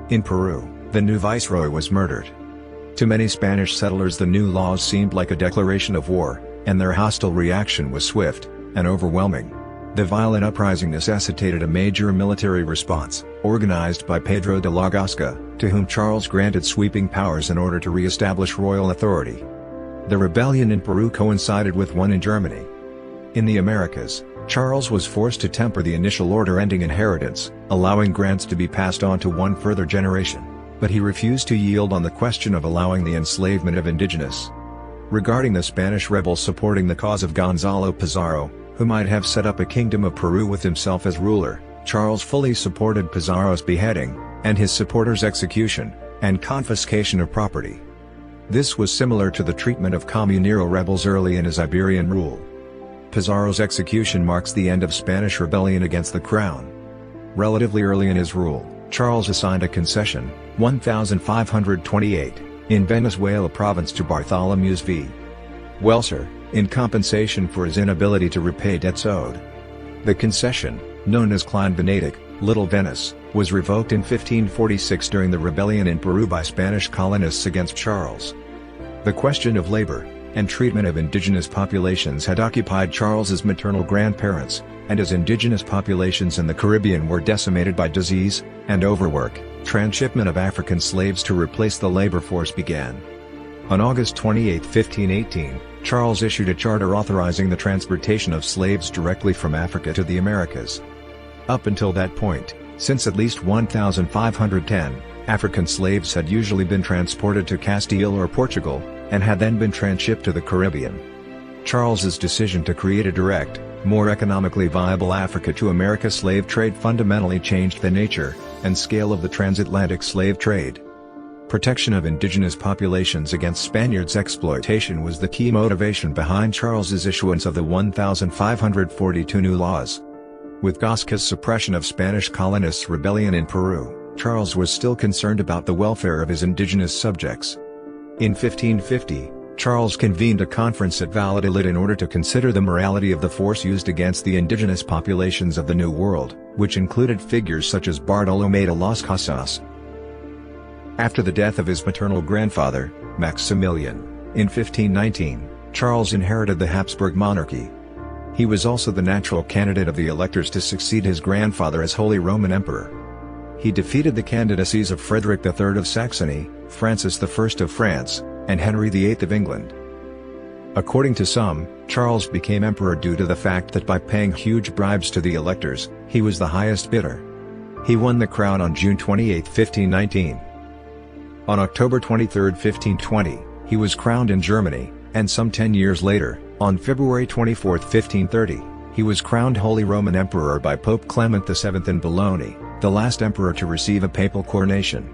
Speaker 1: In Peru, the new viceroy was murdered. To many Spanish settlers the new laws seemed like a declaration of war, and their hostile reaction was swift and overwhelming. The violent uprising necessitated a major military response, organized by Pedro de la Gasca, to whom Charles granted sweeping powers in order to re-establish royal authority. The rebellion in Peru coincided with one in Germany. In the Americas, Charles was forced to temper the initial order ending inheritance, allowing grants to be passed on to one further generation, but he refused to yield on the question of allowing the enslavement of indigenous. Regarding the Spanish rebels supporting the cause of Gonzalo Pizarro, who might have set up a kingdom of Peru with himself as ruler, Charles fully supported Pizarro's beheading, and his supporters' execution, and confiscation of property. This was similar to the treatment of Comunero rebels early in his Iberian rule. Pizarro's execution marks the end of Spanish rebellion against the crown. Relatively early in his rule, Charles assigned a concession, 1528, in Venezuela province to Bartholomew V. Welser, in compensation for his inability to repay debts owed. The concession, known as Klein Venedig, Little Venice, was revoked in 1546 during the rebellion in Peru by Spanish colonists against Charles. The question of labor and treatment of indigenous populations had occupied Charles's maternal grandparents, and as indigenous populations in the Caribbean were decimated by disease and overwork, transshipment of African slaves to replace the labor force began. On August 28, 1518, Charles issued a charter authorizing the transportation of slaves directly from Africa to the Americas. Up until that point, since at least 1510, African slaves had usually been transported to Castile or Portugal, and had then been transshipped to the Caribbean. Charles's decision to create a direct, more economically viable Africa to America slave trade fundamentally changed the nature and scale of the transatlantic slave trade. Protection of indigenous populations against Spaniards' exploitation was the key motivation behind Charles's issuance of the 1542 new laws. With Gasca's suppression of Spanish colonists' rebellion in Peru, Charles was still concerned about the welfare of his indigenous subjects. In 1550, Charles convened a conference at Valladolid in order to consider the morality of the force used against the indigenous populations of the New World, which included figures such as Bartolomé de las Casas. After the death of his maternal grandfather, Maximilian, in 1519, Charles inherited the Habsburg monarchy. He was also the natural candidate of the electors to succeed his grandfather as Holy Roman Emperor. He defeated the candidacies of Frederick III of Saxony, Francis I of France, and Henry VIII of England. According to some, Charles became emperor due to the fact that by paying huge bribes to the electors, he was the highest bidder. He won the crown on June 28, 1519. On October 23, 1520, he was crowned in Germany, and some 10 years later, on February 24, 1530, he was crowned Holy Roman Emperor by Pope Clement VII in Bologna, the last emperor to receive a papal coronation.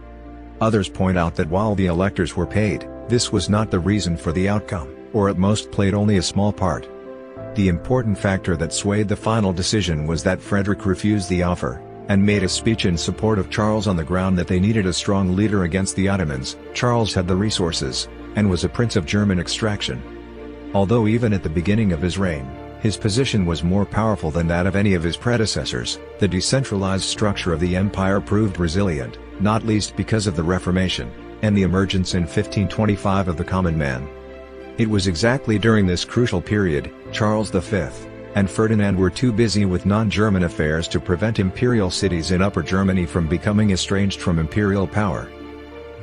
Speaker 1: Others point out that while the electors were paid, this was not the reason for the outcome, or at most played only a small part. The important factor that swayed the final decision was that Frederick refused the offer, and made a speech in support of Charles on the ground that they needed a strong leader against the Ottomans. Charles had the resources, and was a prince of German extraction. Although even at the beginning of his reign, his position was more powerful than that of any of his predecessors, the decentralized structure of the empire proved resilient, not least because of the Reformation, and the emergence in 1525 of the common man. It was exactly during this crucial period, Charles V and Ferdinand were too busy with non-German affairs to prevent imperial cities in Upper Germany from becoming estranged from imperial power.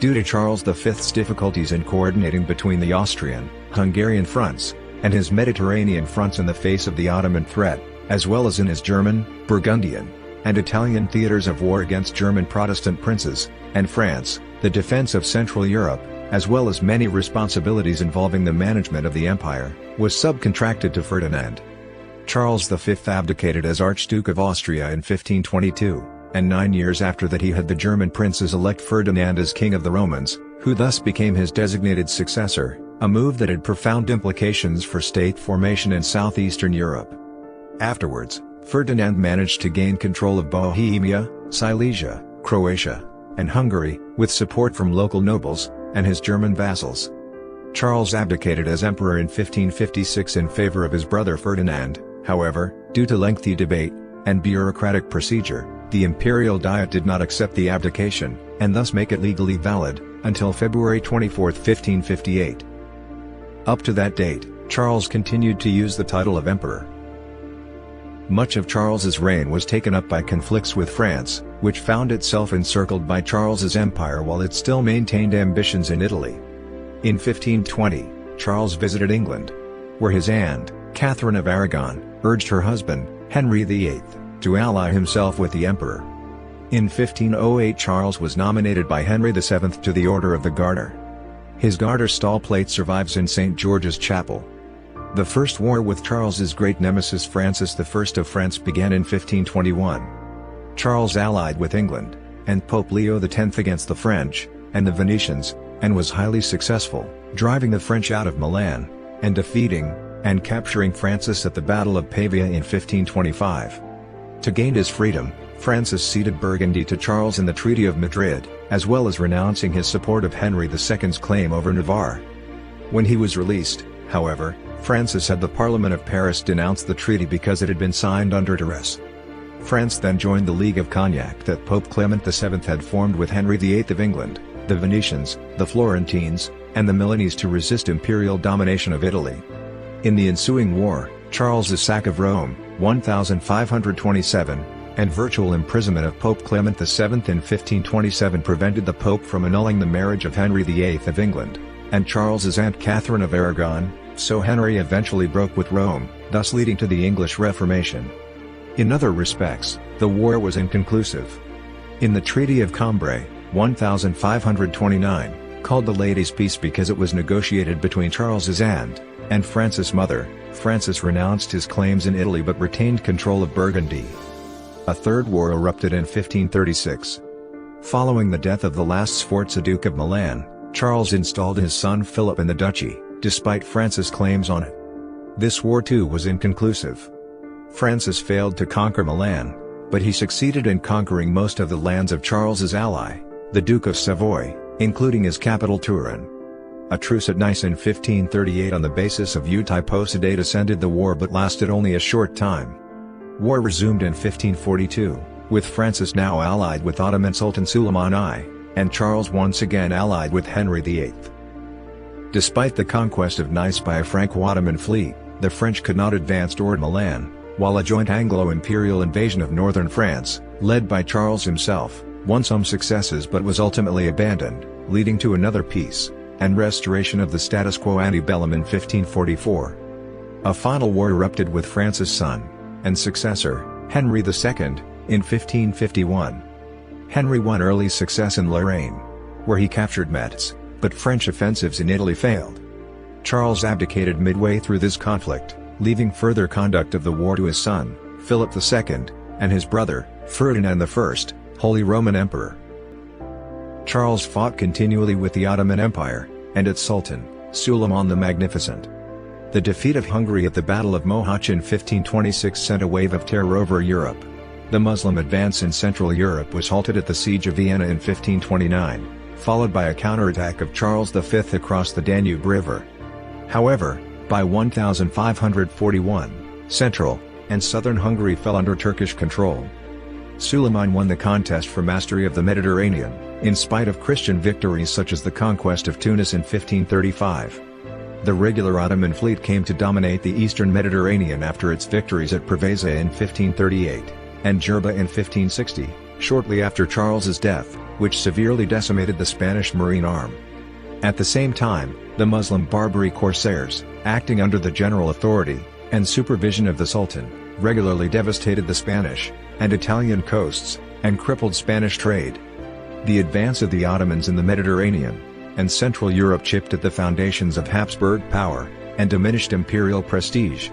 Speaker 1: Due to Charles V's difficulties in coordinating between the Austrian, Hungarian fronts, and his Mediterranean fronts in the face of the Ottoman threat, as well as in his German, Burgundian, and Italian theaters of war against German Protestant princes, and France, the defense of Central Europe, as well as many responsibilities involving the management of the empire, was subcontracted to Ferdinand. Charles V abdicated as Archduke of Austria in 1522, and 9 years after that he had the German princes elect Ferdinand as King of the Romans, who thus became his designated successor, a move that had profound implications for state formation in southeastern Europe. Afterwards, Ferdinand managed to gain control of Bohemia, Silesia, Croatia, and Hungary, with support from local nobles, and his German vassals. Charles abdicated as emperor in 1556 in favor of his brother Ferdinand. However, due to lengthy debate and bureaucratic procedure, the imperial diet did not accept the abdication, and thus make it legally valid, until February 24, 1558. Up to that date, Charles continued to use the title of emperor. Much of Charles's reign was taken up by conflicts with France, which found itself encircled by Charles's empire while it still maintained ambitions in Italy. In 1520, Charles visited England, where his aunt, Catherine of Aragon, urged her husband, Henry VIII, to ally himself with the emperor. In 1508 Charles was nominated by Henry VII to the Order of the Garter. His Garter stall plate survives in St. George's Chapel. The first war with Charles's great nemesis Francis I of France began in 1521. Charles allied with England, and Pope Leo X against the French, and the Venetians, and was highly successful, driving the French out of Milan, and defeating, and capturing Francis at the Battle of Pavia in 1525. To gain his freedom, Francis ceded Burgundy to Charles in the Treaty of Madrid, as well as renouncing his support of Henry II's claim over Navarre. When he was released, however, Francis had the Parliament of Paris denounce the treaty because it had been signed under duress. France then joined the League of Cognac that Pope Clement VII had formed with Henry VIII of England, the Venetians, the Florentines, and the Milanese to resist imperial domination of Italy. In the ensuing war, Charles's sack of Rome, 1527, and virtual imprisonment of Pope Clement VII in 1527 prevented the Pope from annulling the marriage of Henry VIII of England, and Charles's aunt Catherine of Aragon, so Henry eventually broke with Rome, thus leading to the English Reformation. In other respects, the war was inconclusive. In the Treaty of Cambrai, 1529, called the Ladies' Peace because it was negotiated between Charles's aunt and Francis' mother, Francis renounced his claims in Italy but retained control of Burgundy. A third war erupted in 1536. Following the death of the last Sforza Duke of Milan, Charles installed his son Philip in the duchy, despite Francis' claims on it. This war too was inconclusive. Francis failed to conquer Milan, but he succeeded in conquering most of the lands of Charles's ally, the Duke of Savoy, including his capital Turin. A truce at Nice in 1538 on the basis of Utiposedate ended the war but lasted only a short time. War resumed in 1542, with Francis now allied with Ottoman Sultan Suleiman I, and Charles once again allied with Henry VIII. Despite the conquest of Nice by a Franco-Ottoman fleet, the French could not advance toward Milan, while a joint Anglo-imperial invasion of northern France, led by Charles himself, won some successes but was ultimately abandoned, leading to another peace and restoration of the status quo ante bellum in 1544. A final war erupted with Francis' son and successor, Henry II, in 1551. Henry won early success in Lorraine, where he captured Metz, but French offensives in Italy failed. Charles abdicated midway through this conflict, leaving further conduct of the war to his son, Philip II, and his brother, Ferdinand I, Holy Roman Emperor. Charles fought continually with the Ottoman Empire, and its Sultan, Suleiman the Magnificent. The defeat of Hungary at the Battle of Mohacs in 1526 sent a wave of terror over Europe. The Muslim advance in Central Europe was halted at the Siege of Vienna in 1529, followed by a counterattack of Charles V across the Danube River. However, by 1541, central and southern Hungary fell under Turkish control. Suleiman won the contest for mastery of the Mediterranean, in spite of Christian victories such as the conquest of Tunis in 1535. The regular Ottoman fleet came to dominate the eastern Mediterranean after its victories at Preveza in 1538, and Jerba in 1560, shortly after Charles's death, which severely decimated the Spanish marine arm. At the same time, the Muslim Barbary corsairs, acting under the general authority and supervision of the Sultan, regularly devastated the Spanish and Italian coasts, and crippled Spanish trade. The advance of the Ottomans in the Mediterranean and Central Europe chipped at the foundations of Habsburg power, and diminished imperial prestige.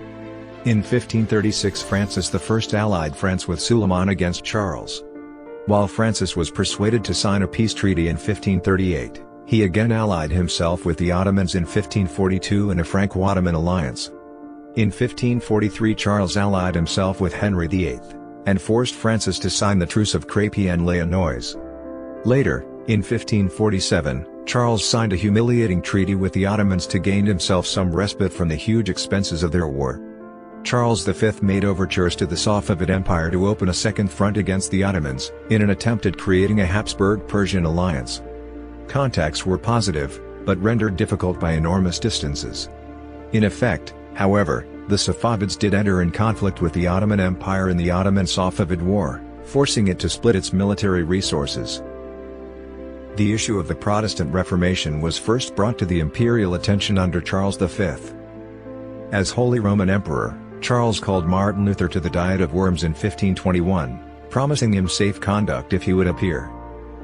Speaker 1: In 1536 Francis I allied France with Suleiman against Charles. While Francis was persuaded to sign a peace treaty in 1538, he again allied himself with the Ottomans in 1542 in a Franco-Ottoman alliance. In 1543 Charles allied himself with Henry VIII, and forced Francis to sign the Truce of Crépy-en-Laonnois. Later, in 1547, Charles signed a humiliating treaty with the Ottomans to gain himself some respite from the huge expenses of their war. Charles V made overtures to the Safavid Empire to open a second front against the Ottomans, in an attempt at creating a Habsburg-Persian alliance. Contacts were positive, but rendered difficult by enormous distances. In effect, however, the Safavids did enter in conflict with the Ottoman Empire in the Ottoman-Safavid War, forcing it to split its military resources. The issue of the Protestant Reformation was first brought to the imperial attention under Charles V. As Holy Roman Emperor, Charles called Martin Luther to the Diet of Worms in 1521, promising him safe conduct if he would appear.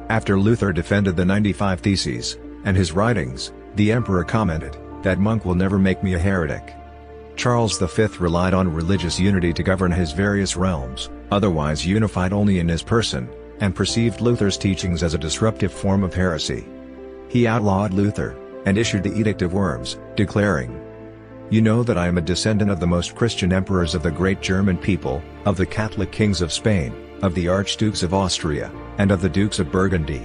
Speaker 1: After Luther defended the 95 Theses and his writings, the emperor commented, "That monk will never make me a heretic." Charles V relied on religious unity to govern his various realms, otherwise unified only in his person, and perceived Luther's teachings as a disruptive form of heresy. He outlawed Luther, and issued the Edict of Worms, declaring, "You know that I am a descendant of the most Christian emperors of the great German people, of the Catholic kings of Spain, of the Archdukes of Austria, and of the Dukes of Burgundy.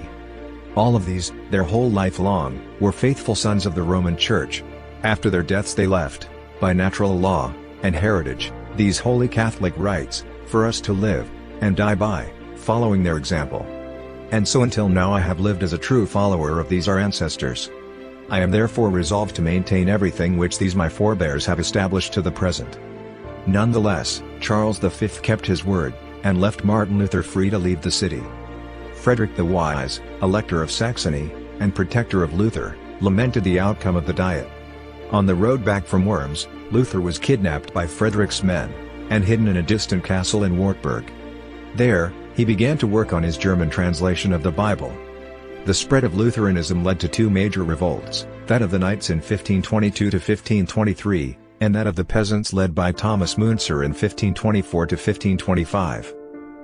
Speaker 1: All of these, their whole life long, were faithful sons of the Roman Church. After their deaths they left, by natural law and heritage, these holy Catholic rites, for us to live and die by, following their example. And so until now I have lived as a true follower of these our ancestors. I am therefore resolved to maintain everything which these my forebears have established to the present." Nonetheless, Charles V kept his word, and left Martin Luther free to leave the city. Frederick the Wise, Elector of Saxony, and protector of Luther, lamented the outcome of the Diet. On the road back from Worms, Luther was kidnapped by Frederick's men, and hidden in a distant castle in Wartburg. There, he began to work on his German translation of the Bible. The spread of Lutheranism led to two major revolts, that of the Knights in 1522 to 1523, and that of the peasants led by Thomas Müntzer in 1524 to 1525.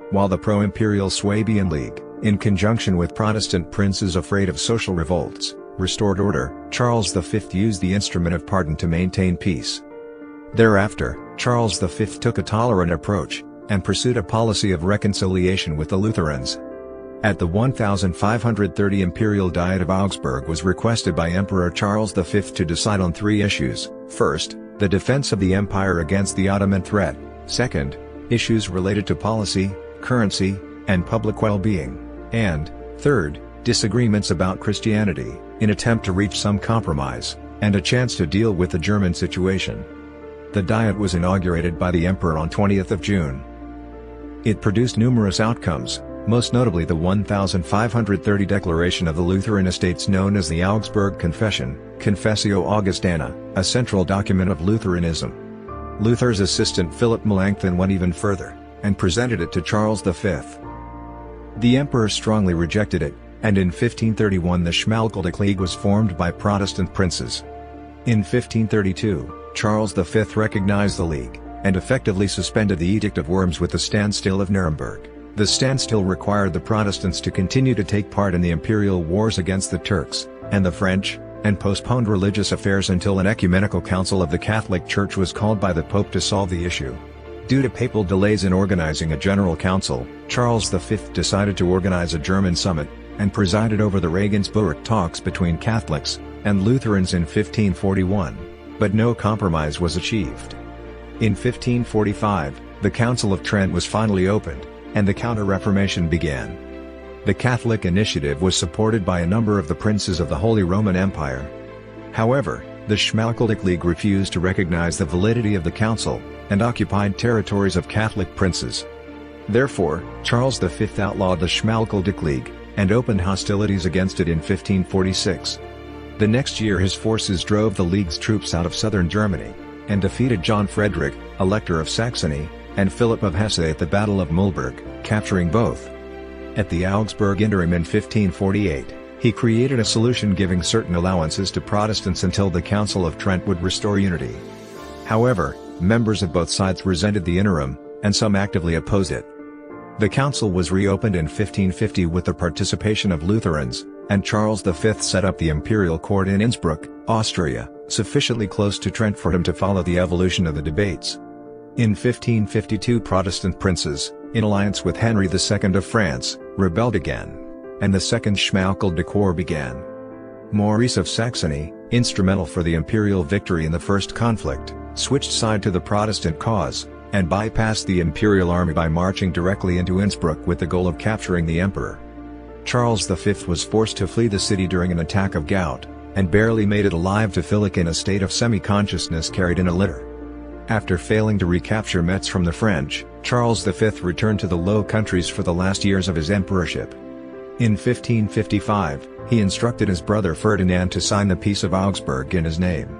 Speaker 1: While the pro-imperial Swabian League, in conjunction with Protestant princes afraid of social revolts, restored order, Charles V used the instrument of pardon to maintain peace. Thereafter, Charles V took a tolerant approach, and pursued a policy of reconciliation with the Lutherans. At the 1530 Imperial Diet of Augsburg was requested by Emperor Charles V to decide on three issues: first, the defense of the empire against the Ottoman threat; second, issues related to policy, currency, and public well-being; and, third, disagreements about Christianity, in attempt to reach some compromise, and a chance to deal with the German situation. The Diet was inaugurated by the Emperor on 20th of June. It produced numerous outcomes, most notably the 1530 Declaration of the Lutheran Estates known as the Augsburg Confession, Confessio Augustana, a central document of Lutheranism. Luther's assistant Philip Melanchthon went even further, and presented it to Charles V. The emperor strongly rejected it, and in 1531 the Schmalkaldic League was formed by Protestant princes. In 1532, Charles V recognized the League, and effectively suspended the Edict of Worms with the Standstill of Nuremberg. The standstill required the Protestants to continue to take part in the imperial wars against the Turks and the French, and postponed religious affairs until an ecumenical council of the Catholic Church was called by the Pope to solve the issue. Due to papal delays in organizing a general council, Charles V decided to organize a German summit, and presided over the Regensburg talks between Catholics and Lutherans in 1541, but no compromise was achieved. In 1545, the Council of Trent was finally opened, and the Counter-Reformation began. The Catholic initiative was supported by a number of the princes of the Holy Roman Empire. However, the Schmalkaldic League refused to recognize the validity of the council, and occupied territories of Catholic princes. Therefore, Charles V outlawed the Schmalkaldic League, and opened hostilities against it in 1546. The next year his forces drove the League's troops out of southern Germany, and defeated John Frederick, Elector of Saxony, and Philip of Hesse at the Battle of Mühlberg, capturing both. At the Augsburg Interim in 1548, he created a solution giving certain allowances to Protestants until the Council of Trent would restore unity. However, members of both sides resented the interim, and some actively opposed it. The council was reopened in 1550 with the participation of Lutherans, and Charles V set up the imperial court in Innsbruck, Austria, sufficiently close to Trent for him to follow the evolution of the debates. In 1552 Protestant princes, in alliance with Henry II of France, rebelled again, and the Second Schmalkaldic War began. Maurice of Saxony, instrumental for the imperial victory in the first conflict, switched side to the Protestant cause, and bypassed the imperial army by marching directly into Innsbruck with the goal of capturing the emperor. Charles V was forced to flee the city during an attack of gout, and barely made it alive to Philic in a state of semi-consciousness carried in a litter. After failing to recapture Metz from the French, Charles V returned to the Low Countries for the last years of his emperorship. In 1555, he instructed his brother Ferdinand to sign the Peace of Augsburg in his name.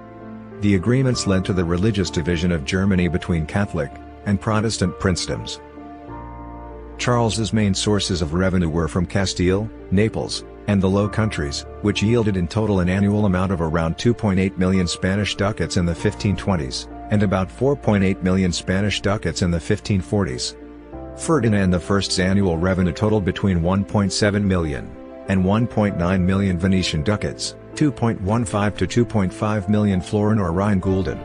Speaker 1: The agreements led to the religious division of Germany between Catholic and Protestant princedoms. Charles's main sources of revenue were from Castile, Naples, and the Low Countries, which yielded in total an annual amount of around 2.8 million Spanish ducats in the 1520s, and about 4.8 million Spanish ducats in the 1540s. Ferdinand I's annual revenue totaled between 1.7 million and 1.9 million Venetian ducats, 2.15 to 2.5 million florin or Rhine gulden.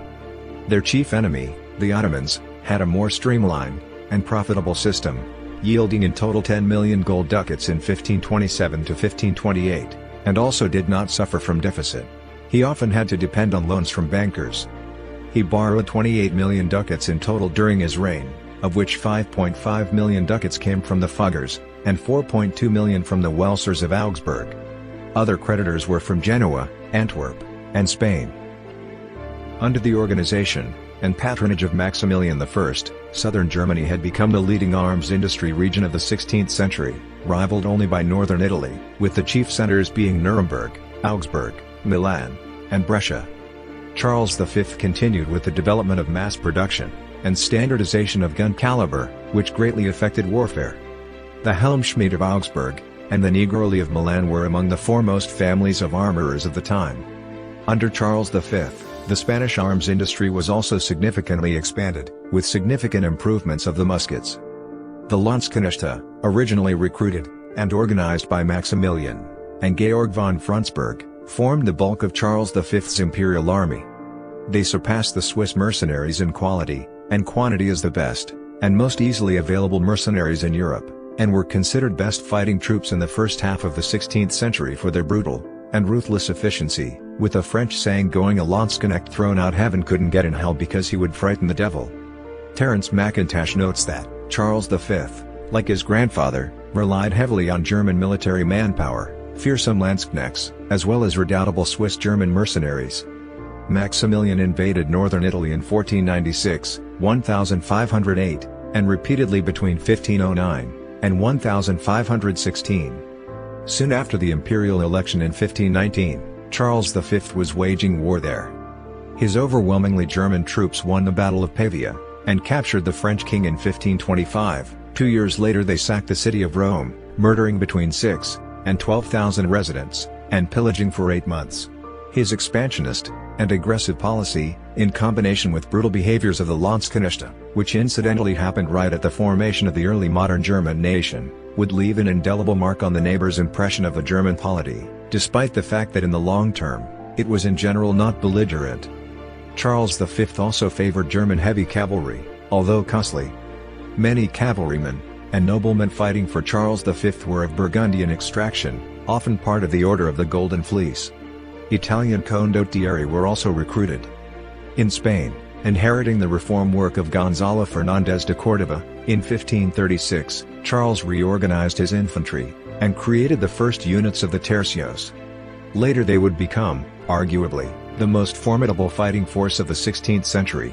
Speaker 1: Their chief enemy, the Ottomans, had a more streamlined and profitable system, yielding in total 10 million gold ducats in 1527 to 1528, and also did not suffer from deficit. He often had to depend on loans from bankers. He borrowed 28 million ducats in total during his reign, of which 5.5 million ducats came from the Fuggers, and 4.2 million from the Welsers of Augsburg. Other creditors were from Genoa, Antwerp, and Spain. Under the organization and patronage of Maximilian I, southern Germany had become the leading arms industry region of the 16th century, rivaled only by northern Italy, with the chief centers being Nuremberg, Augsburg, Milan, and Brescia. Charles V continued with the development of mass production and standardization of gun caliber, which greatly affected warfare. The Helmschmied of Augsburg and the Negroli of Milan were among the foremost families of armorers of the time. Under Charles V, the Spanish arms industry was also significantly expanded, with significant improvements of the muskets. The Landsknechte, originally recruited and organized by Maximilian and Georg von Frundsberg, formed the bulk of Charles V's imperial army. They surpassed the Swiss mercenaries in quality, and quantity as the best, and most easily available mercenaries in Europe, and were considered best fighting troops in the first half of the 16th century for their brutal and ruthless efficiency, with the French saying going a Landsknecht thrown out heaven couldn't get in hell because he would frighten the devil. Terence McIntosh notes that Charles V, like his grandfather, relied heavily on German military manpower, fearsome Landsknechts, as well as redoubtable Swiss-German mercenaries. Maximilian invaded northern Italy in 1496, 1508, and repeatedly between 1509 and 1516. Soon after the imperial election in 1519, Charles V was waging war there. His overwhelmingly German troops won the Battle of Pavia, and captured the French king in 1525. 2 years later they sacked the city of Rome, murdering between 6,000 and 12,000 residents, and pillaging for 8 months. His expansionist and aggressive policy, in combination with brutal behaviors of the Landsknechte, which incidentally happened right at the formation of the early modern German nation, would leave an indelible mark on the neighbor's impression of the German polity, despite the fact that in the long term, it was in general not belligerent. Charles V also favored German heavy cavalry, although costly. Many cavalrymen and noblemen fighting for Charles V were of Burgundian extraction, often part of the Order of the Golden Fleece. Italian condottieri were also recruited. In Spain, inheriting the reform work of Gonzalo Fernández de Córdoba, in 1536, Charles reorganized his infantry, and created the first units of the tercios. Later they would become, arguably, the most formidable fighting force of the 16th century.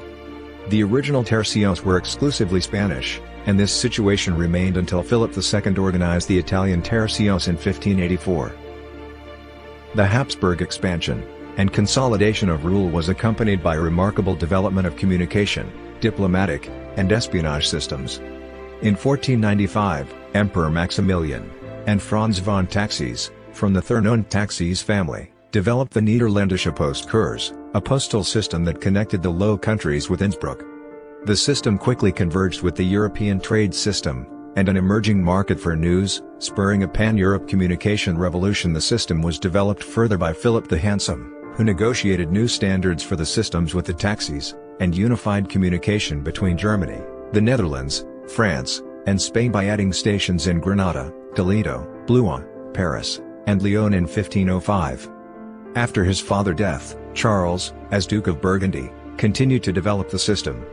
Speaker 1: The original tercios were exclusively Spanish, and this situation remained until Philip II organized the Italian tercios in 1584. The Habsburg expansion and consolidation of rule was accompanied by a remarkable development of communication, diplomatic, and espionage systems. In 1495, Emperor Maximilian and Franz von Taxis, from the Thurnund Taxis family, developed the Niederländische Postkurs, a postal system that connected the Low Countries with Innsbruck. The system quickly converged with the European trade system, and an emerging market for news, spurring a pan-Europe communication revolution. The system was developed further by Philip the Handsome, who negotiated new standards for the systems with the taxis, and unified communication between Germany, the Netherlands, France, and Spain by adding stations in Granada, Toledo, Blois, Paris, and Lyon in 1505. After his father's death, Charles, as Duke of Burgundy, continued to develop the system.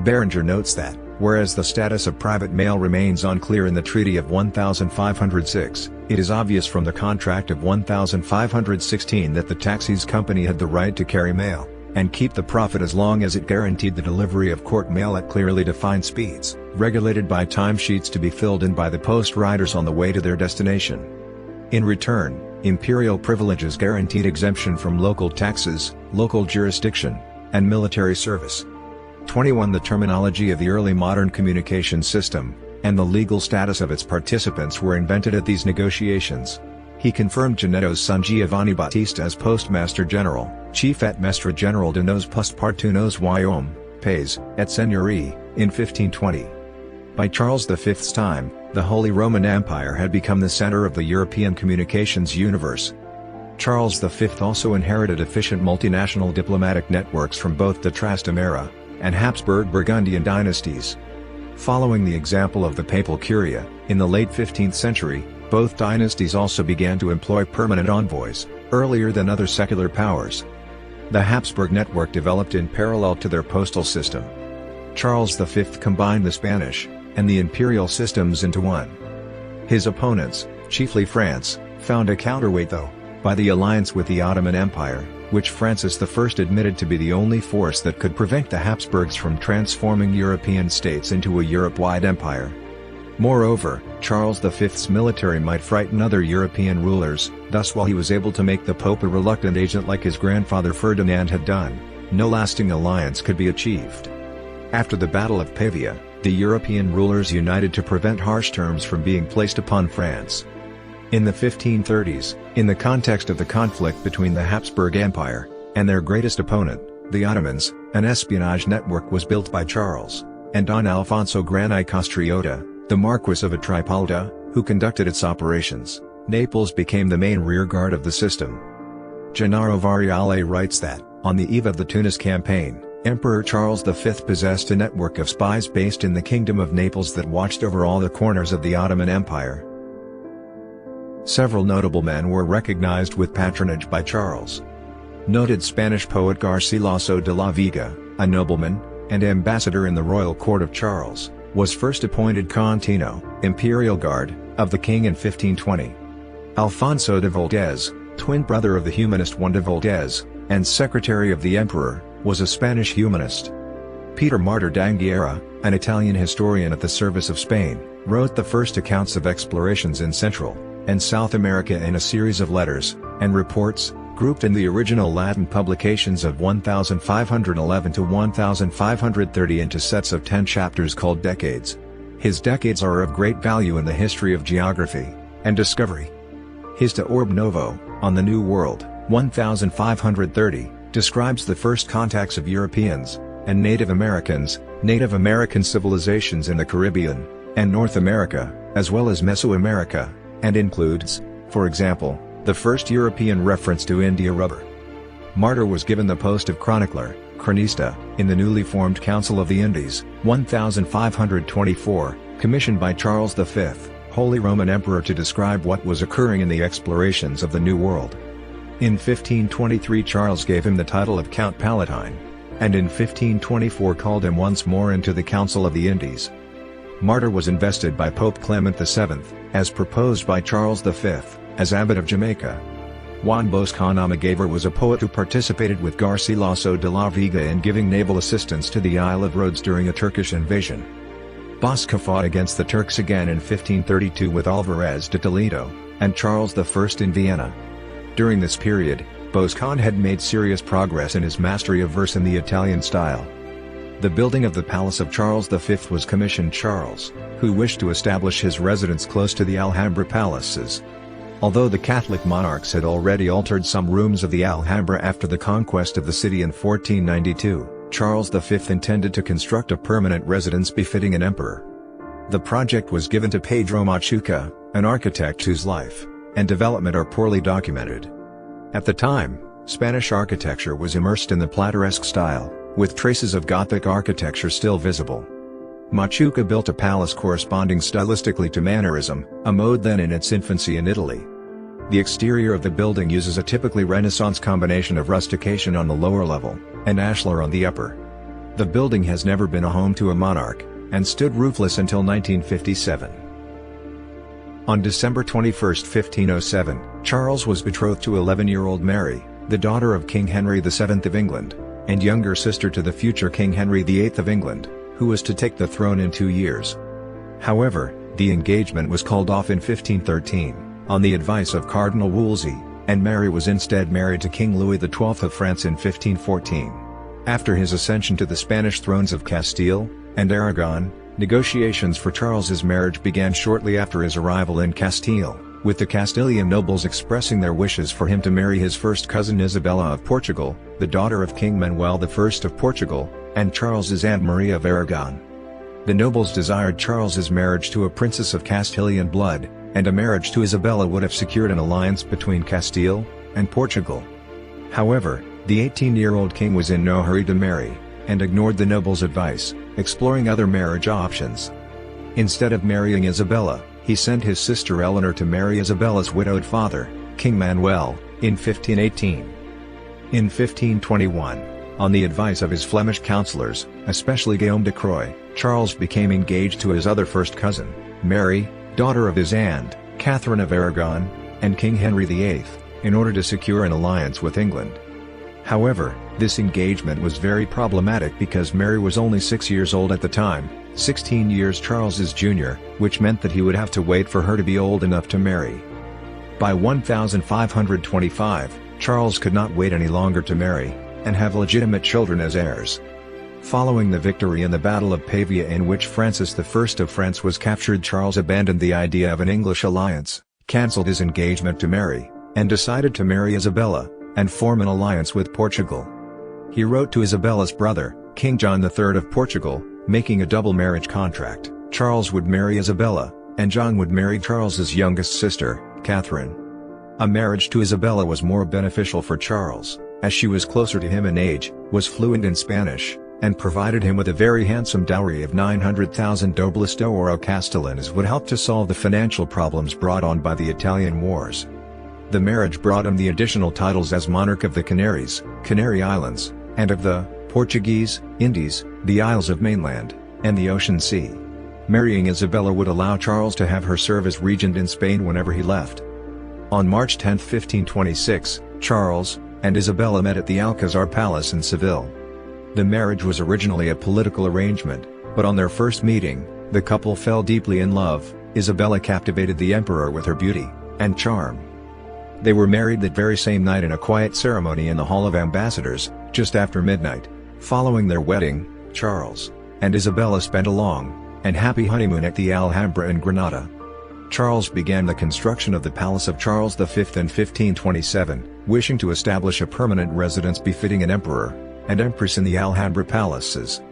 Speaker 1: Berenger notes that, whereas the status of private mail remains unclear in the Treaty of 1506, it is obvious from the Contract of 1516 that the taxis company had the right to carry mail, and keep the profit as long as it guaranteed the delivery of court mail at clearly defined speeds, regulated by timesheets to be filled in by the post riders on the way to their destination. In return, imperial privileges guaranteed exemption from local taxes, local jurisdiction, and military service. 21. The terminology of the early modern communication system, and the legal status of its participants were invented at these negotiations. He confirmed Genetto's son Giovanni Battista as Postmaster General, Chief et Mestre General de nos Postpartunos Royaume, Pays, et Seigneurie, in 1520. By Charles V's time, the Holy Roman Empire had become the center of the European communications universe. Charles V also inherited efficient multinational diplomatic networks from both the Trastamara and Habsburg Burgundian dynasties. Following the example of the Papal Curia, in the late 15th century, both dynasties also began to employ permanent envoys, earlier than other secular powers. The Habsburg network developed in parallel to their postal system. Charles V combined the Spanish and the imperial systems into one. His opponents, chiefly France, found a counterweight though, by the alliance with the Ottoman Empire, which Francis I admitted to be the only force that could prevent the Habsburgs from transforming European states into a Europe-wide empire. Moreover, Charles V's military might frighten other European rulers, thus while he was able to make the Pope a reluctant agent like his grandfather Ferdinand had done, no lasting alliance could be achieved. After the Battle of Pavia, the European rulers united to prevent harsh terms from being placed upon France. In the 1530s, in the context of the conflict between the Habsburg Empire and their greatest opponent, the Ottomans, an espionage network was built by Charles and Don Alfonso Grani Castriota, the Marquis of Tripalda, who conducted its operations. Naples became the main rearguard of the system. Gennaro Variale writes that, on the eve of the Tunis campaign, Emperor Charles V possessed a network of spies based in the Kingdom of Naples that watched over all the corners of the Ottoman Empire. Several notable men were recognized with patronage by Charles. Noted Spanish poet Garcilaso de la Vega, a nobleman, and ambassador in the royal court of Charles, was first appointed Contino, Imperial Guard, of the king in 1520. Alfonso de Valdez, twin brother of the humanist Juan de Valdez, and secretary of the emperor, was a Spanish humanist. Peter Martyr d'Anghiera, an Italian historian at the service of Spain, wrote the first accounts of explorations in Central and South America in a series of letters and reports, grouped in the original Latin publications of 1511 to 1530 into sets of 10 chapters called decades. His decades are of great value in the history of geography and discovery. His De Orbe Novo, on the New World, 1530, describes the first contacts of Europeans and Native American civilizations in the Caribbean and North America, as well as Mesoamerica, and includes, for example, the first European reference to India rubber. Martyr was given the post of chronicler, chronista, in the newly formed Council of the Indies, 1524, commissioned by Charles V, Holy Roman Emperor, to describe what was occurring in the explorations of the New World. In 1523 Charles gave him the title of Count Palatine, and in 1524 called him once more into the Council of the Indies. Martyr was invested by Pope Clement VII, as proposed by Charles V, as abbot of Jamaica. Juan Boscan Amagaver was a poet who participated with Garcilaso de la Vega in giving naval assistance to the Isle of Rhodes during a Turkish invasion. Bosca fought against the Turks again in 1532 with Alvarez de Toledo and Charles I in Vienna. During this period, Boscan had made serious progress in his mastery of verse in the Italian style. The building of the Palace of Charles V was commissioned Charles, who wished to establish his residence close to the Alhambra palaces. Although the Catholic monarchs had already altered some rooms of the Alhambra after the conquest of the city in 1492, Charles V intended to construct a permanent residence befitting an emperor. The project was given to Pedro Machuca, an architect whose life and development are poorly documented. At the time, Spanish architecture was immersed in the Plateresque style, with traces of Gothic architecture still visible. Machuca built a palace corresponding stylistically to Mannerism, a mode then in its infancy in Italy. The exterior of the building uses a typically Renaissance combination of rustication on the lower level and ashlar on the upper. The building has never been a home to a monarch, and stood roofless until 1957. On December 21, 1507, Charles was betrothed to 11-year-old Mary, the daughter of King Henry VII of England, and younger sister to the future King Henry VIII of England, who was to take the throne in 2 years. However, the engagement was called off in 1513, on the advice of Cardinal Wolsey, and Mary was instead married to King Louis XII of France in 1514. After his ascension to the Spanish thrones of Castile and Aragon, negotiations for Charles's marriage began shortly after his arrival in Castile, with the Castilian nobles expressing their wishes for him to marry his first cousin Isabella of Portugal, the daughter of King Manuel I of Portugal, and Charles's Aunt Maria of Aragon. The nobles desired Charles's marriage to a princess of Castilian blood, and a marriage to Isabella would have secured an alliance between Castile and Portugal. However, the 18-year-old king was in no hurry to marry, and ignored the nobles' advice, exploring other marriage options. Instead of marrying Isabella, he sent his sister Eleanor to marry Isabella's widowed father, King Manuel, in 1518. In 1521, on the advice of his Flemish councillors, especially Guillaume de Croix, Charles became engaged to his other first cousin, Mary, daughter of his aunt, Catherine of Aragon, and King Henry VIII, in order to secure an alliance with England. However, this engagement was very problematic because Mary was only 6 years old at the time, 16 years Charles's junior, which meant that he would have to wait for her to be old enough to marry. By 1525, Charles could not wait any longer to marry, and have legitimate children as heirs. Following the victory in the Battle of Pavia in which Francis I of France was captured, Charles abandoned the idea of an English alliance, cancelled his engagement to Mary, and decided to marry Isabella, and form an alliance with Portugal. He wrote to Isabella's brother, King John III of Portugal, making a double marriage contract. Charles would marry Isabella, and John would marry Charles's youngest sister, Catherine. A marriage to Isabella was more beneficial for Charles, as she was closer to him in age, was fluent in Spanish, and provided him with a very handsome dowry of 900,000 dobles d'oro castellans would help to solve the financial problems brought on by the Italian wars. The marriage brought him the additional titles as monarch of the Canaries, Canary Islands, and of the Portuguese Indies, the Isles of Mainland, and the Ocean Sea. Marrying Isabella would allow Charles to have her serve as regent in Spain whenever he left. On March 10, 1526, Charles and Isabella met at the Alcazar Palace in Seville. The marriage was originally a political arrangement, but on their first meeting, the couple fell deeply in love. Isabella captivated the emperor with her beauty and charm. They were married that very same night in a quiet ceremony in the Hall of Ambassadors, just after midnight. Following their wedding, Charles and Isabella spent a long and happy honeymoon at the Alhambra in Granada. Charles began the construction of the Palace of Charles V in 1527, wishing to establish a permanent residence befitting an emperor and empress in the Alhambra palaces.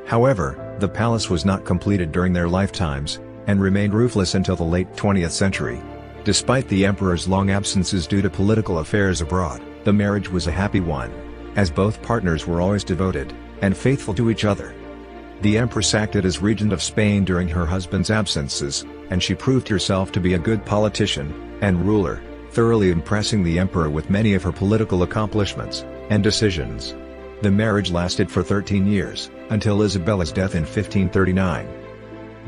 Speaker 1: However, the palace was not completed during their lifetimes, and remained roofless until the late 20th century. Despite the emperor's long absences due to political affairs abroad, the marriage was a happy one, as both partners were always devoted and faithful to each other. The empress acted as regent of Spain during her husband's absences, and she proved herself to be a good politician and ruler, thoroughly impressing the emperor with many of her political accomplishments and decisions. The marriage lasted for 13 years, until Isabella's death in 1539.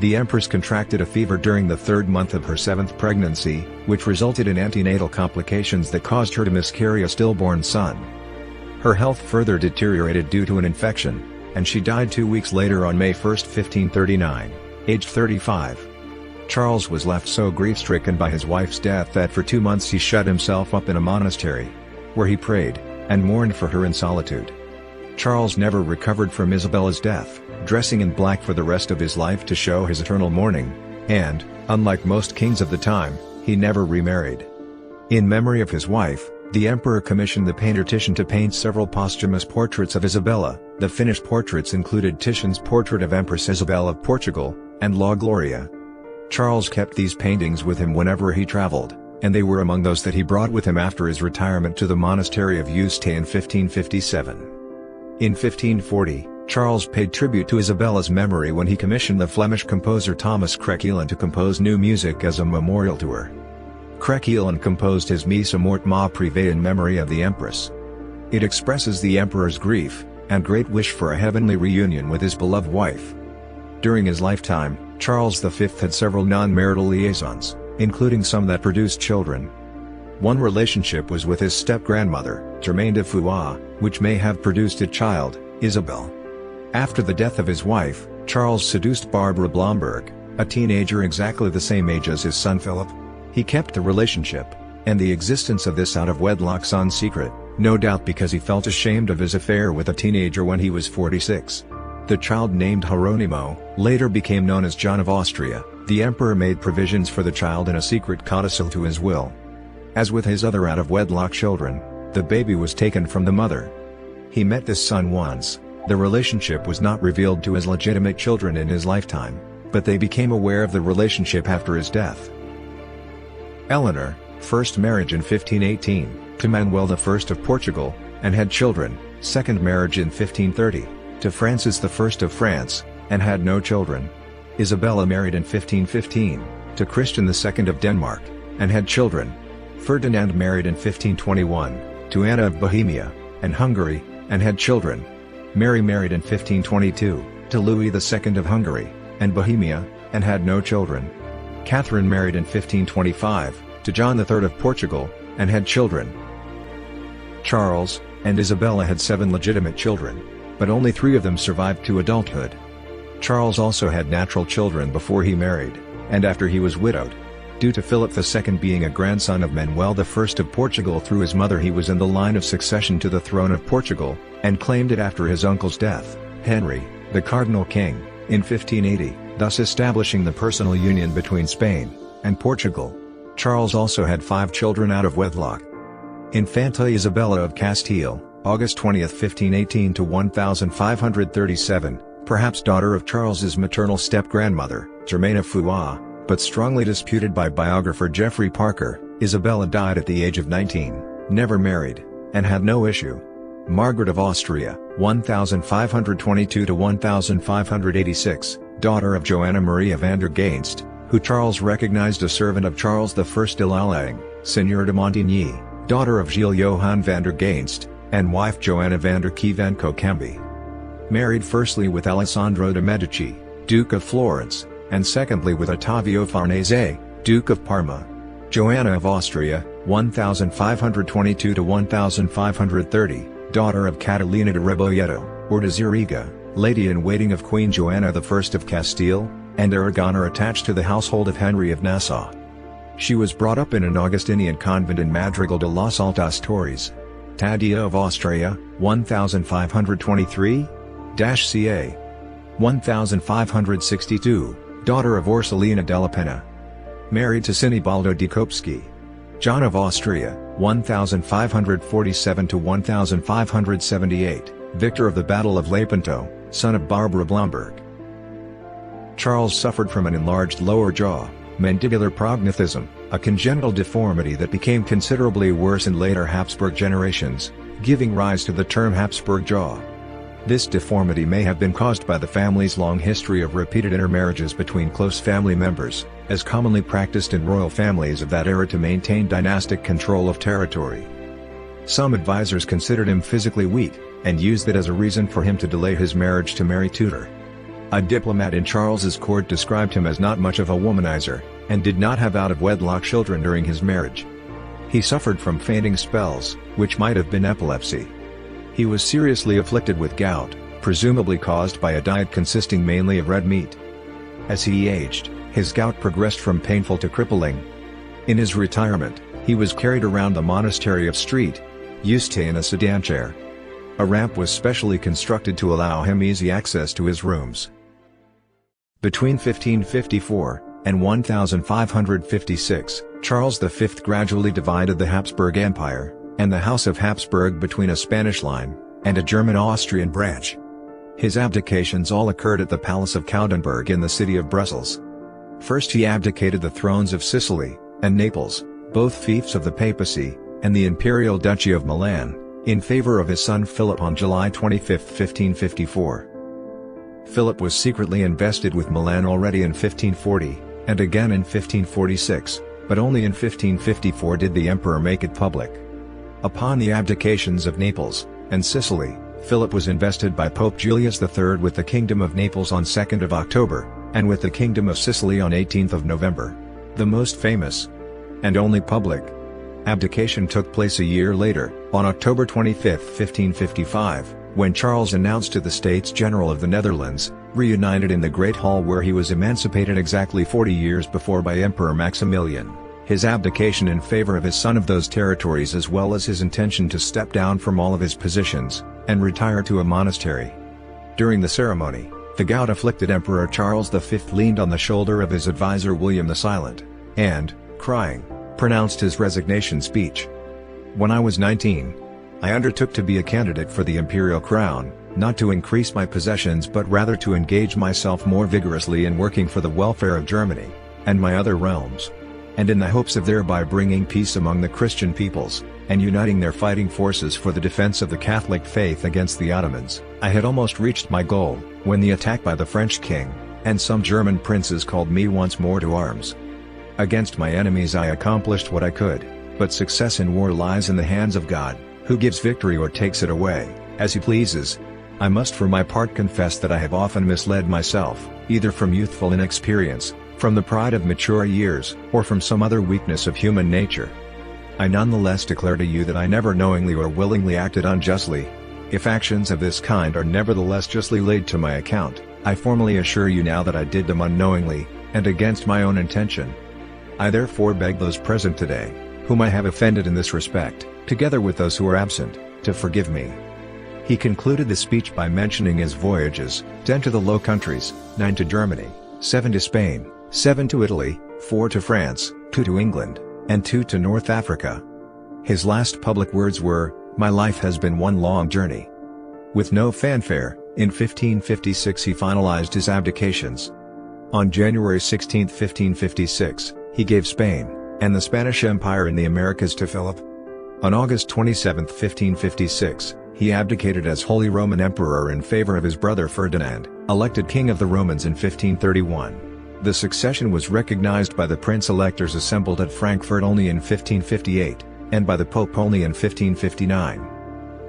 Speaker 1: The empress contracted a fever during the third month of her seventh pregnancy, which resulted in antenatal complications that caused her to miscarry a stillborn son. Her health further deteriorated due to an infection, and she died 2 weeks later on May 1, 1539, aged 35. Charles was left so grief-stricken by his wife's death that for 2 months he shut himself up in a monastery, where he prayed and mourned for her in solitude. Charles never recovered from Isabella's death, dressing in black for the rest of his life to show his eternal mourning, and, unlike most kings of the time, he never remarried. In memory of his wife, the emperor commissioned the painter Titian to paint several posthumous portraits of Isabella. The finished portraits included Titian's portrait of Empress Isabel of Portugal, and La Gloria. Charles kept these paintings with him whenever he traveled, and they were among those that he brought with him after his retirement to the monastery of Yuste in 1557. In 1540, Charles paid tribute to Isabella's memory when he commissioned the Flemish composer Thomas Krekeelen to compose new music as a memorial to her. Krekeelen composed his Missa Mort Ma Privée in memory of the Empress. It expresses the emperor's grief and great wish for a heavenly reunion with his beloved wife. During his lifetime, Charles V had several non-marital liaisons, including some that produced children. One relationship was with his step-grandmother, Germaine de Foix, which may have produced a child, Isabel. After the death of his wife, Charles seduced Barbara Blomberg, a teenager exactly the same age as his son Philip. He kept the relationship and the existence of this out-of-wedlock son secret, no doubt because he felt ashamed of his affair with a teenager when he was 46. The child, named Hieronimo, later became known as John of Austria. The emperor made provisions for the child in a secret codicil to his will. As with his other out-of-wedlock children, the baby was taken from the mother. He met this son once. The relationship was not revealed to his legitimate children in his lifetime, but they became aware of the relationship after his death. Eleanor, first marriage in 1518, to Manuel I of Portugal, and had children. Second marriage in 1530, to Francis I of France, and had no children. Isabella married in 1515, to Christian II of Denmark, and had children. Ferdinand married in 1521, to Anna of Bohemia and Hungary, and had children. Mary married in 1522, to Louis II of Hungary and Bohemia, and had no children. Catherine married in 1525, to John III of Portugal, and had children. Charles and Isabella had 7 legitimate children, but only 3 of them survived to adulthood. Charles also had natural children before he married, and after he was widowed. Due to Philip II being a grandson of Manuel I of Portugal through his mother, he was in the line of succession to the throne of Portugal, and claimed it after his uncle's death, Henry, the Cardinal King, in 1580, thus establishing the personal union between Spain and Portugal. Charles also had 5 children out of wedlock. Infanta Isabella of Castile, August 20, 1518 to 1537, perhaps daughter of Charles's maternal step-grandmother, Germaine of Foix, but strongly disputed by biographer Geoffrey Parker. Isabella died at the age of 19, never married, and had no issue. Margaret of Austria, 1522 to 1586, daughter of Joanna Maria van der Geinst, who Charles recognized as servant of Charles I de Lalaing, Seigneur de Montigny, daughter of Gilles Johan van der Geinst, and wife Joanna van der Kievan-Cocambi. Married firstly with Alessandro de' Medici, Duke of Florence, and secondly with Ottavio Farnese, Duke of Parma. Joanna of Austria, 1522 to 1530, daughter of Catalina de Rebolledo, or de Zuriga, lady-in-waiting of Queen Joanna I of Castile and Aragon, are attached to the household of Henry of Nassau. She was brought up in an Augustinian convent in Madrigal de los Altos Torres. Taddea of Austria, 1523-ca. 1562, daughter of Orsolina della Penna. Married to Sinibaldo di Kopsky. John of Austria, 1547 to 1578, victor of the Battle of Lepanto, son of Barbara Blomberg. Charles suffered from an enlarged lower jaw, mandibular prognathism, a congenital deformity that became considerably worse in later Habsburg generations, giving rise to the term Habsburg jaw. This deformity may have been caused by the family's long history of repeated intermarriages between close family members, as commonly practiced in royal families of that era to maintain dynastic control of territory. Some advisors considered him physically weak, and used it as a reason for him to delay his marriage to Mary Tudor. A diplomat in Charles's court described him as not much of a womanizer, and did not have out-of-wedlock children during his marriage. He suffered from fainting spells, which might have been epilepsy. He was seriously afflicted with gout, presumably caused by a diet consisting mainly of red meat. As he aged, his gout progressed from painful to crippling. In his retirement, he was carried around the monastery of St. Eustache in a sedan chair. A ramp was specially constructed to allow him easy access to his rooms. Between 1554 and 1556, Charles V gradually divided the Habsburg Empire and the House of Habsburg between a Spanish line and a German-Austrian branch. His abdications all occurred at the Palace of Koudenberg in the city of Brussels. First he abdicated the thrones of Sicily and Naples, both fiefs of the papacy, and the Imperial Duchy of Milan, in favor of his son Philip on July 25, 1554. Philip was secretly invested with Milan already in 1540, and again in 1546, but only in 1554 did the emperor make it public. Upon the abdications of Naples and Sicily, Philip was invested by Pope Julius III with the Kingdom of Naples on 2 October, and with the Kingdom of Sicily on 18 November. The most famous, and only public, abdication took place a year later, on October 25, 1555, when Charles announced to the States General of the Netherlands, reunited in the Great Hall where he was emancipated exactly 40 years before by Emperor Maximilian, his abdication in favor of his son of those territories, as well as his intention to step down from all of his positions, and retire to a monastery. During the ceremony, the gout-afflicted Emperor Charles V leaned on the shoulder of his advisor William the Silent, and, crying, pronounced his resignation speech. When I was 19, I undertook to be a candidate for the imperial crown, not to increase my possessions but rather to engage myself more vigorously in working for the welfare of Germany, and my other realms, and in the hopes of thereby bringing peace among the Christian peoples, and uniting their fighting forces for the defense of the Catholic faith against the Ottomans. I had almost reached my goal, when the attack by the French king, and some German princes called me once more to arms. Against my enemies I accomplished what I could, but success in war lies in the hands of God, who gives victory or takes it away, as he pleases. I must for my part confess that I have often misled myself, either from youthful inexperience, from the pride of mature years, or from some other weakness of human nature. I nonetheless declare to you that I never knowingly or willingly acted unjustly. If actions of this kind are nevertheless justly laid to my account, I formally assure you now that I did them unknowingly, and against my own intention. I therefore beg those present today, whom I have offended in this respect, together with those who are absent, to forgive me. He concluded the speech by mentioning his voyages, 10 to the Low Countries, 9 to Germany, 7 to Spain, 7 to Italy, 4 to France, 2 to England, and 2 to North Africa. His last public words were, "My life has been one long journey." With no fanfare, in 1556 he finalized his abdications. On January 16, 1556, he gave Spain, and the Spanish Empire in the Americas to Philip. On August 27, 1556, He abdicated as Holy Roman Emperor in favor of his brother Ferdinand, elected King of the Romans in 1531. The succession was recognized by the prince-electors assembled at Frankfurt only in 1558, and by the Pope only in 1559.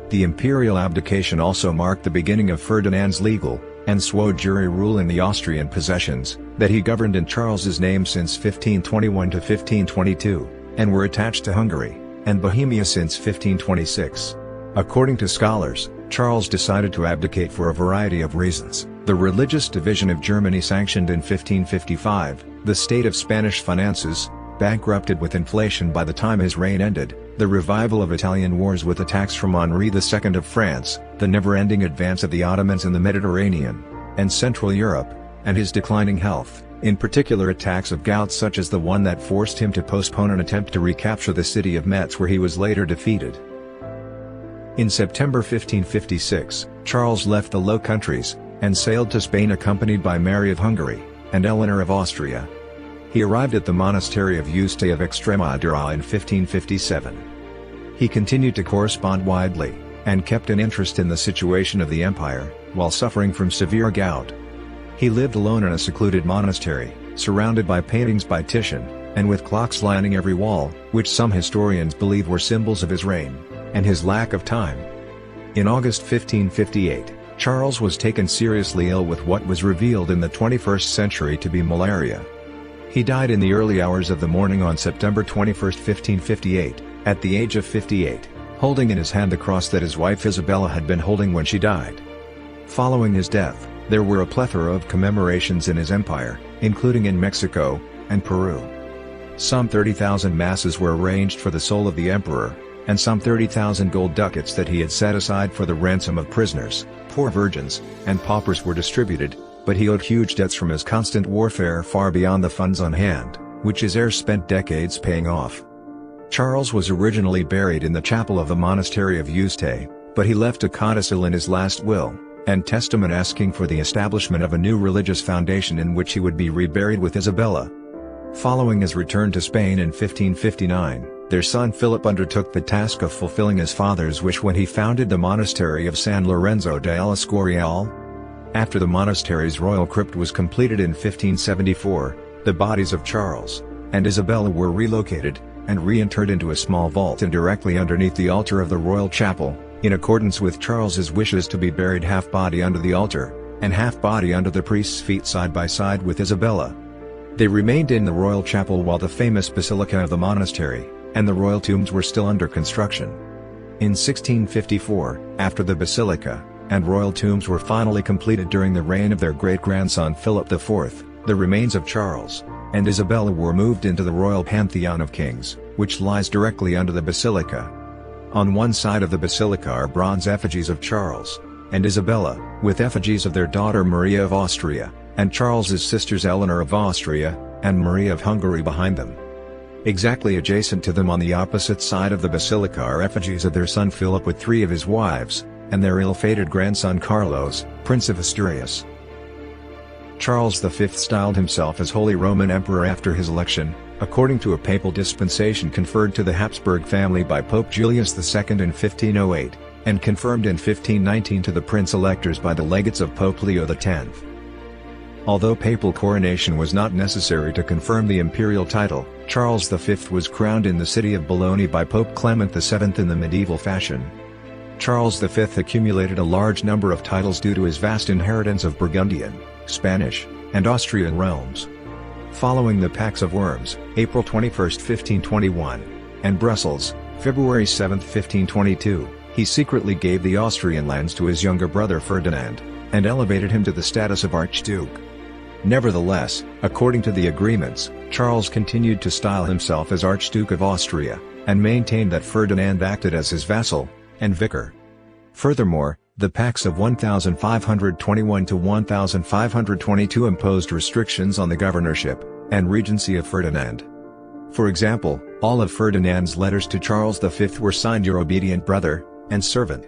Speaker 1: The imperial abdication also marked the beginning of Ferdinand's legal and suo jure rule in the Austrian possessions, that he governed in Charles's name since 1521 to 1522, and were attached to Hungary and Bohemia since 1526. According to scholars, Charles decided to abdicate for a variety of reasons. The religious division of Germany sanctioned in 1555, the state of Spanish finances, bankrupted with inflation by the time his reign ended, the revival of Italian wars with attacks from Henri II of France, the never-ending advance of the Ottomans in the Mediterranean and Central Europe, and his declining health, in particular attacks of gout such as the one that forced him to postpone an attempt to recapture the city of Metz where he was later defeated. In September 1556, Charles left the Low Countries and sailed to Spain accompanied by Mary of Hungary and Eleanor of Austria. He arrived at the monastery of Yuste of Extremadura in 1557. He continued to correspond widely, and kept an interest in the situation of the empire, while suffering from severe gout. He lived alone in a secluded monastery, surrounded by paintings by Titian, and with clocks lining every wall, which some historians believe were symbols of his reign and his lack of time. In August 1558, Charles was taken seriously ill with what was revealed in the 21st century to be malaria. He died in the early hours of the morning on September 21, 1558, at the age of 58, holding in his hand the cross that his wife Isabella had been holding when she died. Following his death, there were a plethora of commemorations in his empire, including in Mexico and Peru. Some 30,000 masses were arranged for the soul of the emperor, and some 30,000 gold ducats that he had set aside for the ransom of prisoners, poor virgins, and paupers were distributed, but he owed huge debts from his constant warfare far beyond the funds on hand, which his heirs spent decades paying off. Charles was originally buried in the chapel of the monastery of Yuste, but he left a codicil in his last will and testament asking for the establishment of a new religious foundation in which he would be reburied with Isabella. Following his return to Spain in 1559, their son Philip undertook the task of fulfilling his father's wish when he founded the monastery of San Lorenzo de El Escorial. After the monastery's royal crypt was completed in 1574, the bodies of Charles and Isabella were relocated and reinterred into a small vault and directly underneath the altar of the royal chapel, in accordance with Charles's wishes to be buried half-body under the altar, and half-body under the priest's feet side by side with Isabella. They remained in the royal chapel while the famous basilica of the monastery and the royal tombs were still under construction. In 1654, after the basilica and royal tombs were finally completed during the reign of their great-grandson Philip IV, the remains of Charles and Isabella were moved into the royal pantheon of kings, which lies directly under the basilica. On one side of the basilica are bronze effigies of Charles and Isabella, with effigies of their daughter Maria of Austria, and Charles's sisters Eleanor of Austria and Maria of Hungary behind them. Exactly adjacent to them on the opposite side of the basilica are effigies of their son Philip with 3 of his wives, and their ill-fated grandson Carlos, Prince of Asturias. Charles V styled himself as Holy Roman Emperor after his election, according to a papal dispensation conferred to the Habsburg family by Pope Julius II in 1508, and confirmed in 1519 to the prince-electors by the legates of Pope Leo X. Although papal coronation was not necessary to confirm the imperial title, Charles V was crowned in the city of Bologna by Pope Clement VII in the medieval fashion. Charles V accumulated a large number of titles due to his vast inheritance of Burgundian, Spanish, and Austrian realms. Following the Pax of Worms, April 21, 1521, and Brussels, February 7, 1522, he secretly gave the Austrian lands to his younger brother Ferdinand, and elevated him to the status of Archduke. Nevertheless, according to the agreements, Charles continued to style himself as Archduke of Austria, and maintained that Ferdinand acted as his vassal and vicar. Furthermore, the Pax of 1521 to 1522 imposed restrictions on the governorship and regency of Ferdinand. For example, all of Ferdinand's letters to Charles V were signed "Your obedient brother and servant."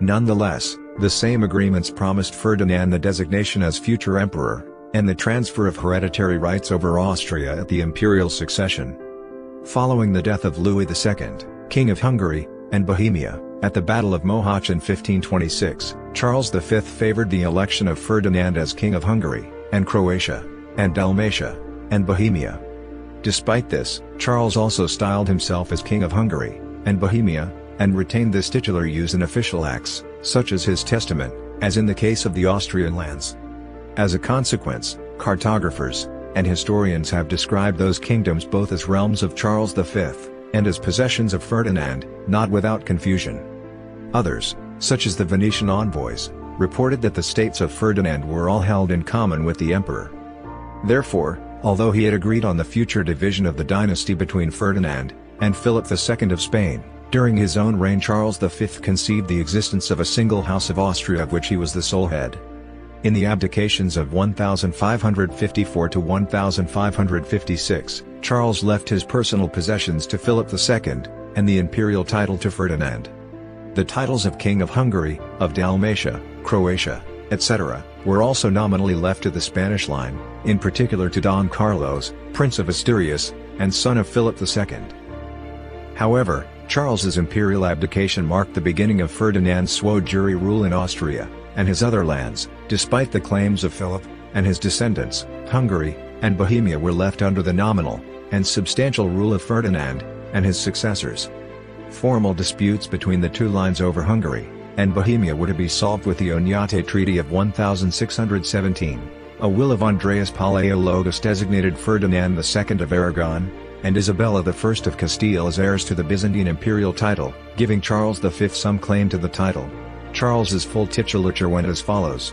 Speaker 1: Nonetheless, the same agreements promised Ferdinand the designation as future emperor, and the transfer of hereditary rights over Austria at the imperial succession. Following the death of Louis II, King of Hungary and Bohemia, At the Battle of Mohacs in 1526, Charles V favored the election of Ferdinand as King of Hungary, and Croatia, and Dalmatia, and Bohemia. Despite this, Charles also styled himself as King of Hungary, and Bohemia, and retained this titular use in official acts, such as his testament, as in the case of the Austrian lands. As a consequence, cartographers and historians have described those kingdoms both as realms of Charles V, and as possessions of Ferdinand, not without confusion. Others, such as the Venetian envoys, reported that the states of Ferdinand were all held in common with the emperor. Therefore, although he had agreed on the future division of the dynasty between Ferdinand and Philip II of Spain, during his own reign Charles V conceived the existence of a single House of Austria of which he was the sole head. In the abdications of 1554 to 1556, Charles left his personal possessions to Philip II, and the imperial title to Ferdinand. The titles of King of Hungary, of Dalmatia, Croatia, etc., were also nominally left to the Spanish line, in particular to Don Carlos, Prince of Asturias, and son of Philip II. However, Charles's imperial abdication marked the beginning of Ferdinand's soi jure rule in Austria, and his other lands, despite the claims of Philip and his descendants. Hungary and Bohemia were left under the nominal and substantial rule of Ferdinand and his successors. Formal disputes between the two lines over Hungary and Bohemia were to be solved with the Oñate Treaty of 1617. A will of Andreas Palaiologos designated Ferdinand II of Aragon and Isabella I of Castile as heirs to the Byzantine imperial title, giving Charles V some claim to the title. Charles's full titulature went as follows: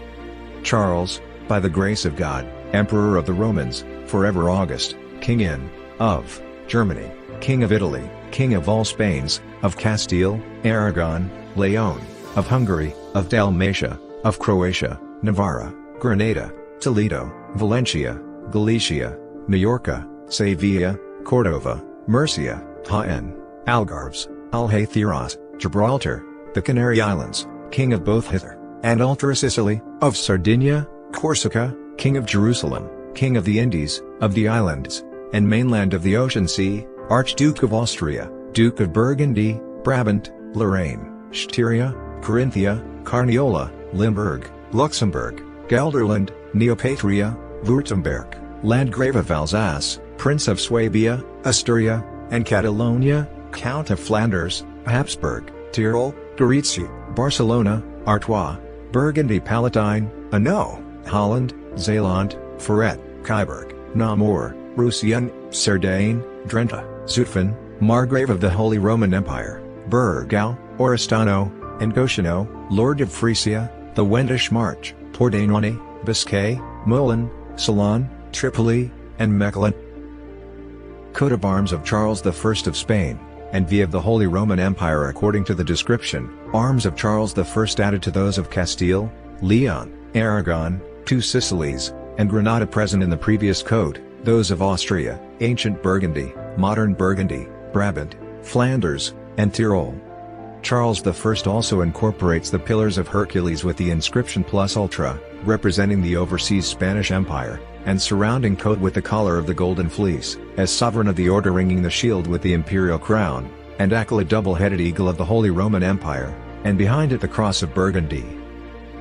Speaker 1: Charles, by the grace of God, Emperor of the Romans, forever August, King of Germany, King of Italy, King of all Spains, of Castile, Aragon, Leon, of Hungary, of Dalmatia, of Croatia, Navarra, Granada, Toledo, Valencia, Galicia, Majorca, Sevilla, Cordova, Murcia, Jaén, Algarves, Algeciras, Gibraltar, the Canary Islands, King of both Hither and Ultra Sicily, of Sardinia, Corsica, King of Jerusalem, King of the Indies, of the islands, and mainland of the Ocean Sea, Archduke of Austria, Duke of Burgundy, Brabant, Lorraine, Styria, Carinthia, Carniola, Limburg, Luxembourg, Gelderland, Neopatria, Württemberg, Landgrave of Alsace, Prince of Swabia, Asturia, and Catalonia, Count of Flanders, Habsburg, Tyrol, Gorizia, Barcelona, Artois, Burgundy Palatine, Hainaut, Holland, Zeeland, Ferret, Kyburg, Namur, Roussillon, Cerdagne, Drenthe, Zutphen, Margrave of the Holy Roman Empire, Burgau, Oristano, and Goshenau, Lord of Frisia, the Wendish March, Pordenone, Biscay, Moulin, Ceylon, Tripoli, and Mechlin. Coat of arms of Charles I of Spain, and V of the Holy Roman Empire. According to the description, arms of Charles I added to those of Castile, Leon, Aragon, two Sicilies, and Granada present in the previous coat, those of Austria, ancient Burgundy, modern Burgundy, Brabant, Flanders, and Tyrol. Charles I also incorporates the Pillars of Hercules with the inscription Plus Ultra, representing the overseas Spanish Empire, and surrounding coat with the collar of the Golden Fleece, as sovereign of the order ringing the shield with the imperial crown, and accolade double-headed eagle of the Holy Roman Empire, and behind it the Cross of Burgundy.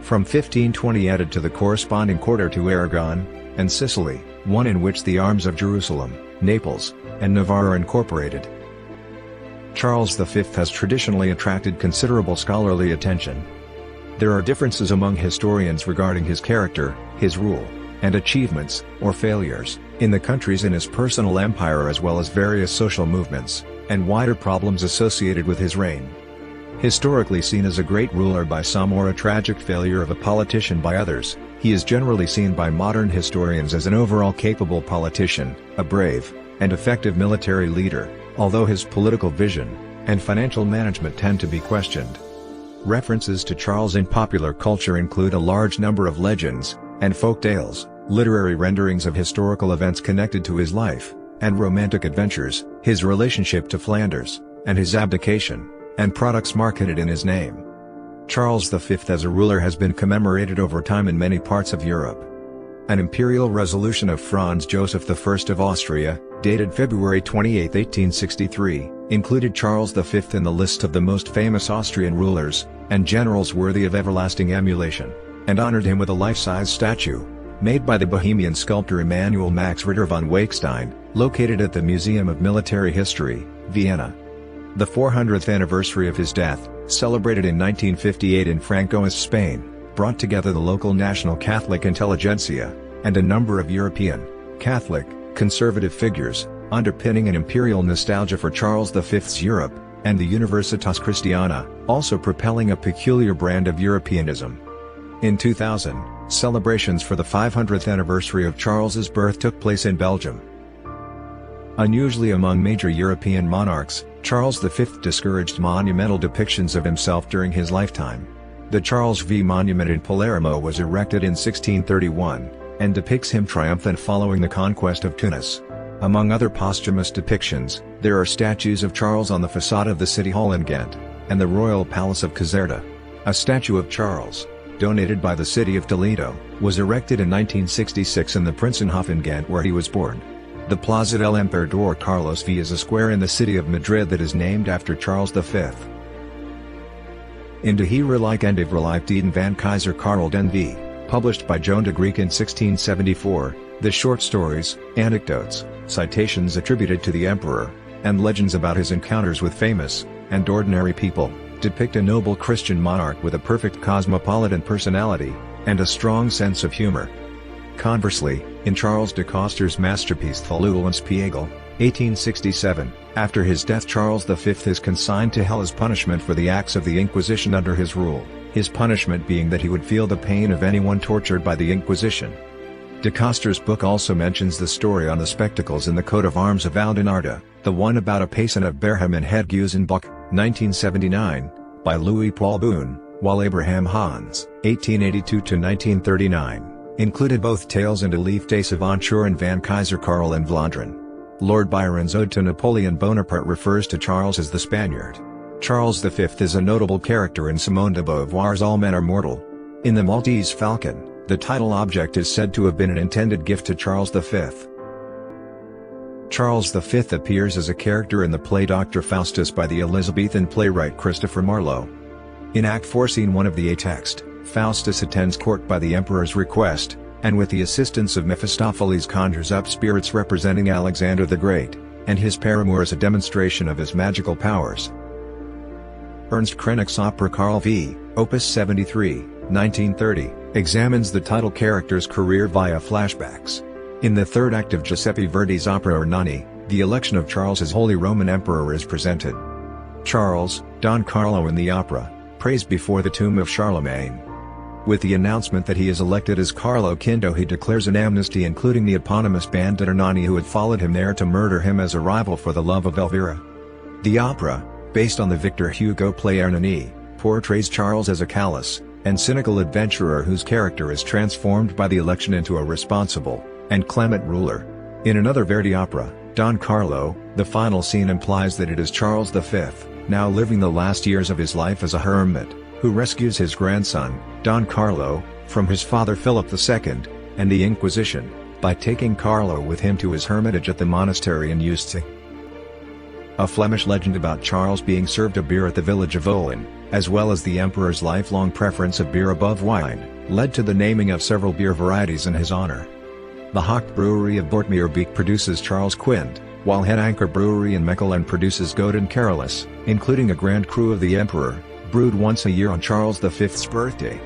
Speaker 1: From 1520 added to the corresponding quarter to Aragon and Sicily, one in which the arms of Jerusalem, Naples, and Navarre are incorporated. Charles V has traditionally attracted considerable scholarly attention. There are differences among historians regarding his character, his rule, and achievements, or failures, in the countries in his personal empire, as well as various social movements, and wider problems associated with his reign. Historically seen as a great ruler by some or a tragic failure of a politician by others, he is generally seen by modern historians as an overall capable politician, a brave and effective military leader, although his political vision and financial management tend to be questioned. References to Charles in popular culture include a large number of legends and folk tales, literary renderings of historical events connected to his life, and romantic adventures, his relationship to Flanders, and his abdication, and products marketed in his name. Charles V as a ruler has been commemorated over time in many parts of Europe. An imperial resolution of Franz Joseph I of Austria, dated February 28, 1863, included Charles V in the list of the most famous Austrian rulers and generals worthy of everlasting emulation, and honored him with a life-size statue, made by the Bohemian sculptor Emanuel Max Ritter von Wachstein, located at the Museum of Military History, Vienna. The 400th anniversary of his death, celebrated in 1958 in Francoist Spain, brought together the local national Catholic intelligentsia, and a number of European, Catholic, conservative figures, underpinning an imperial nostalgia for Charles V's Europe, and the Universitas Christiana, also propelling a peculiar brand of Europeanism. In 2000, celebrations for the 500th anniversary of Charles's birth took place in Belgium. Unusually among major European monarchs, Charles V discouraged monumental depictions of himself during his lifetime. The Charles V Monument in Palermo was erected in 1631, and depicts him triumphant following the conquest of Tunis. Among other posthumous depictions, there are statues of Charles on the facade of the City Hall in Ghent, and the Royal Palace of Caserta. A statue of Charles, donated by the city of Toledo, was erected in 1966 in the Prinzenhof in Ghent where he was born. The Plaza del Emperador Carlos V is a square in the city of Madrid that is named after Charles V. In De Heerlijke en de Verliefdheden van Keizer Karel den V, published by Joan de Greek in 1674, the short stories, anecdotes, citations attributed to the emperor, and legends about his encounters with famous and ordinary people, depict a noble Christian monarch with a perfect cosmopolitan personality, and a strong sense of humor. Conversely, in Charles de Coster's masterpiece Thulul und Spiegel, 1867, after his death Charles V is consigned to hell as punishment for the acts of the Inquisition under his rule, his punishment being that he would feel the pain of anyone tortured by the Inquisition. De Coster's book also mentions the story on the spectacles in the coat of arms of Oudenarde, the one about a paysan of Berhem in Het Geuzenboek, 1979, by Louis Paul Boon, while Abraham Hans, 1882-1939, included both tales and a lief des aventures van Keizer Karel en Vlaanderen. Lord Byron's Ode to Napoleon Bonaparte refers to Charles as the Spaniard. Charles V is a notable character in Simone de Beauvoir's All Men Are Mortal. In The Maltese Falcon, the title object is said to have been an intended gift to Charles V. Charles V appears as a character in the play Dr. Faustus by the Elizabethan playwright Christopher Marlowe. In Act 4 Scene 1 of the A text, Faustus attends court by the emperor's request, and with the assistance of Mephistopheles conjures up spirits representing Alexander the Great, and his paramour as a demonstration of his magical powers. Ernst Krenek's opera Karl V, Opus 73, 1930, examines the title character's career via flashbacks. In the third act of Giuseppe Verdi's opera Ernani, the election of Charles as Holy Roman Emperor is presented. Charles, Don Carlo in the opera, prays before the tomb of Charlemagne. With the announcement that he is elected as Carlo V, he declares an amnesty including the eponymous bandit Ernani who had followed him there to murder him as a rival for the love of Elvira. The opera, based on the Victor Hugo play Ernani, portrays Charles as a callous and cynical adventurer whose character is transformed by the election into a responsible and clement ruler. In another Verdi opera, Don Carlo, the final scene implies that it is Charles V, now living the last years of his life as a hermit, who rescues his grandson, Don Carlo, from his father Philip II, and the Inquisition, by taking Carlo with him to his hermitage at the monastery in Uste. A Flemish legend about Charles being served a beer at the village of Olin, as well as the emperor's lifelong preference of beer above wine, led to the naming of several beer varieties in his honor. The Hocht Brewery of Boortmeerbeek produces Charles Quint, while Het Anker Brewery in Mechelen produces Goden Carolus, including a Grand Cru of the Emperor, brewed once a year on Charles V's birthday.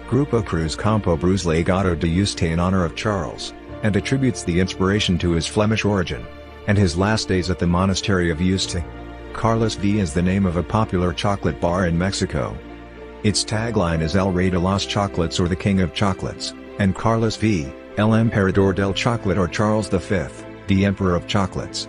Speaker 1: Grupo Cruz Campo brews Legado de Juste in honor of Charles, and attributes the inspiration to his Flemish origin, and his last days at the monastery of Yuste. Carlos V is the name of a popular chocolate bar in Mexico. Its tagline is El Rey de los Chocolates or the King of Chocolates, and Carlos V, El Emperador del Chocolate or Charles V, the Emperor of Chocolates.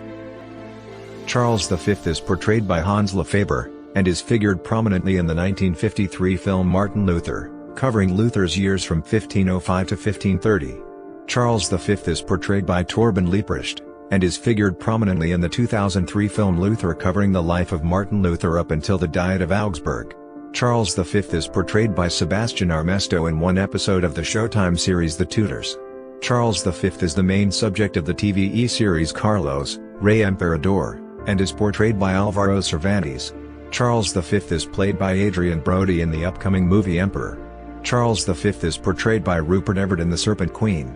Speaker 1: Charles V is portrayed by Hans Lefebvre, and is figured prominently in the 1953 film Martin Luther, covering Luther's years from 1505 to 1530. Charles V is portrayed by Torben Lieprecht, and is figured prominently in the 2003 film Luther covering the life of Martin Luther up until the Diet of Augsburg. Charles V is portrayed by Sebastian Armesto in one episode of the Showtime series The Tudors. Charles V is the main subject of the TVE series Carlos, Rey Emperador, and is portrayed by Alvaro Cervantes. Charles V is played by Adrian Brody in the upcoming movie Emperor. Charles V is portrayed by Rupert Everett in The Serpent Queen.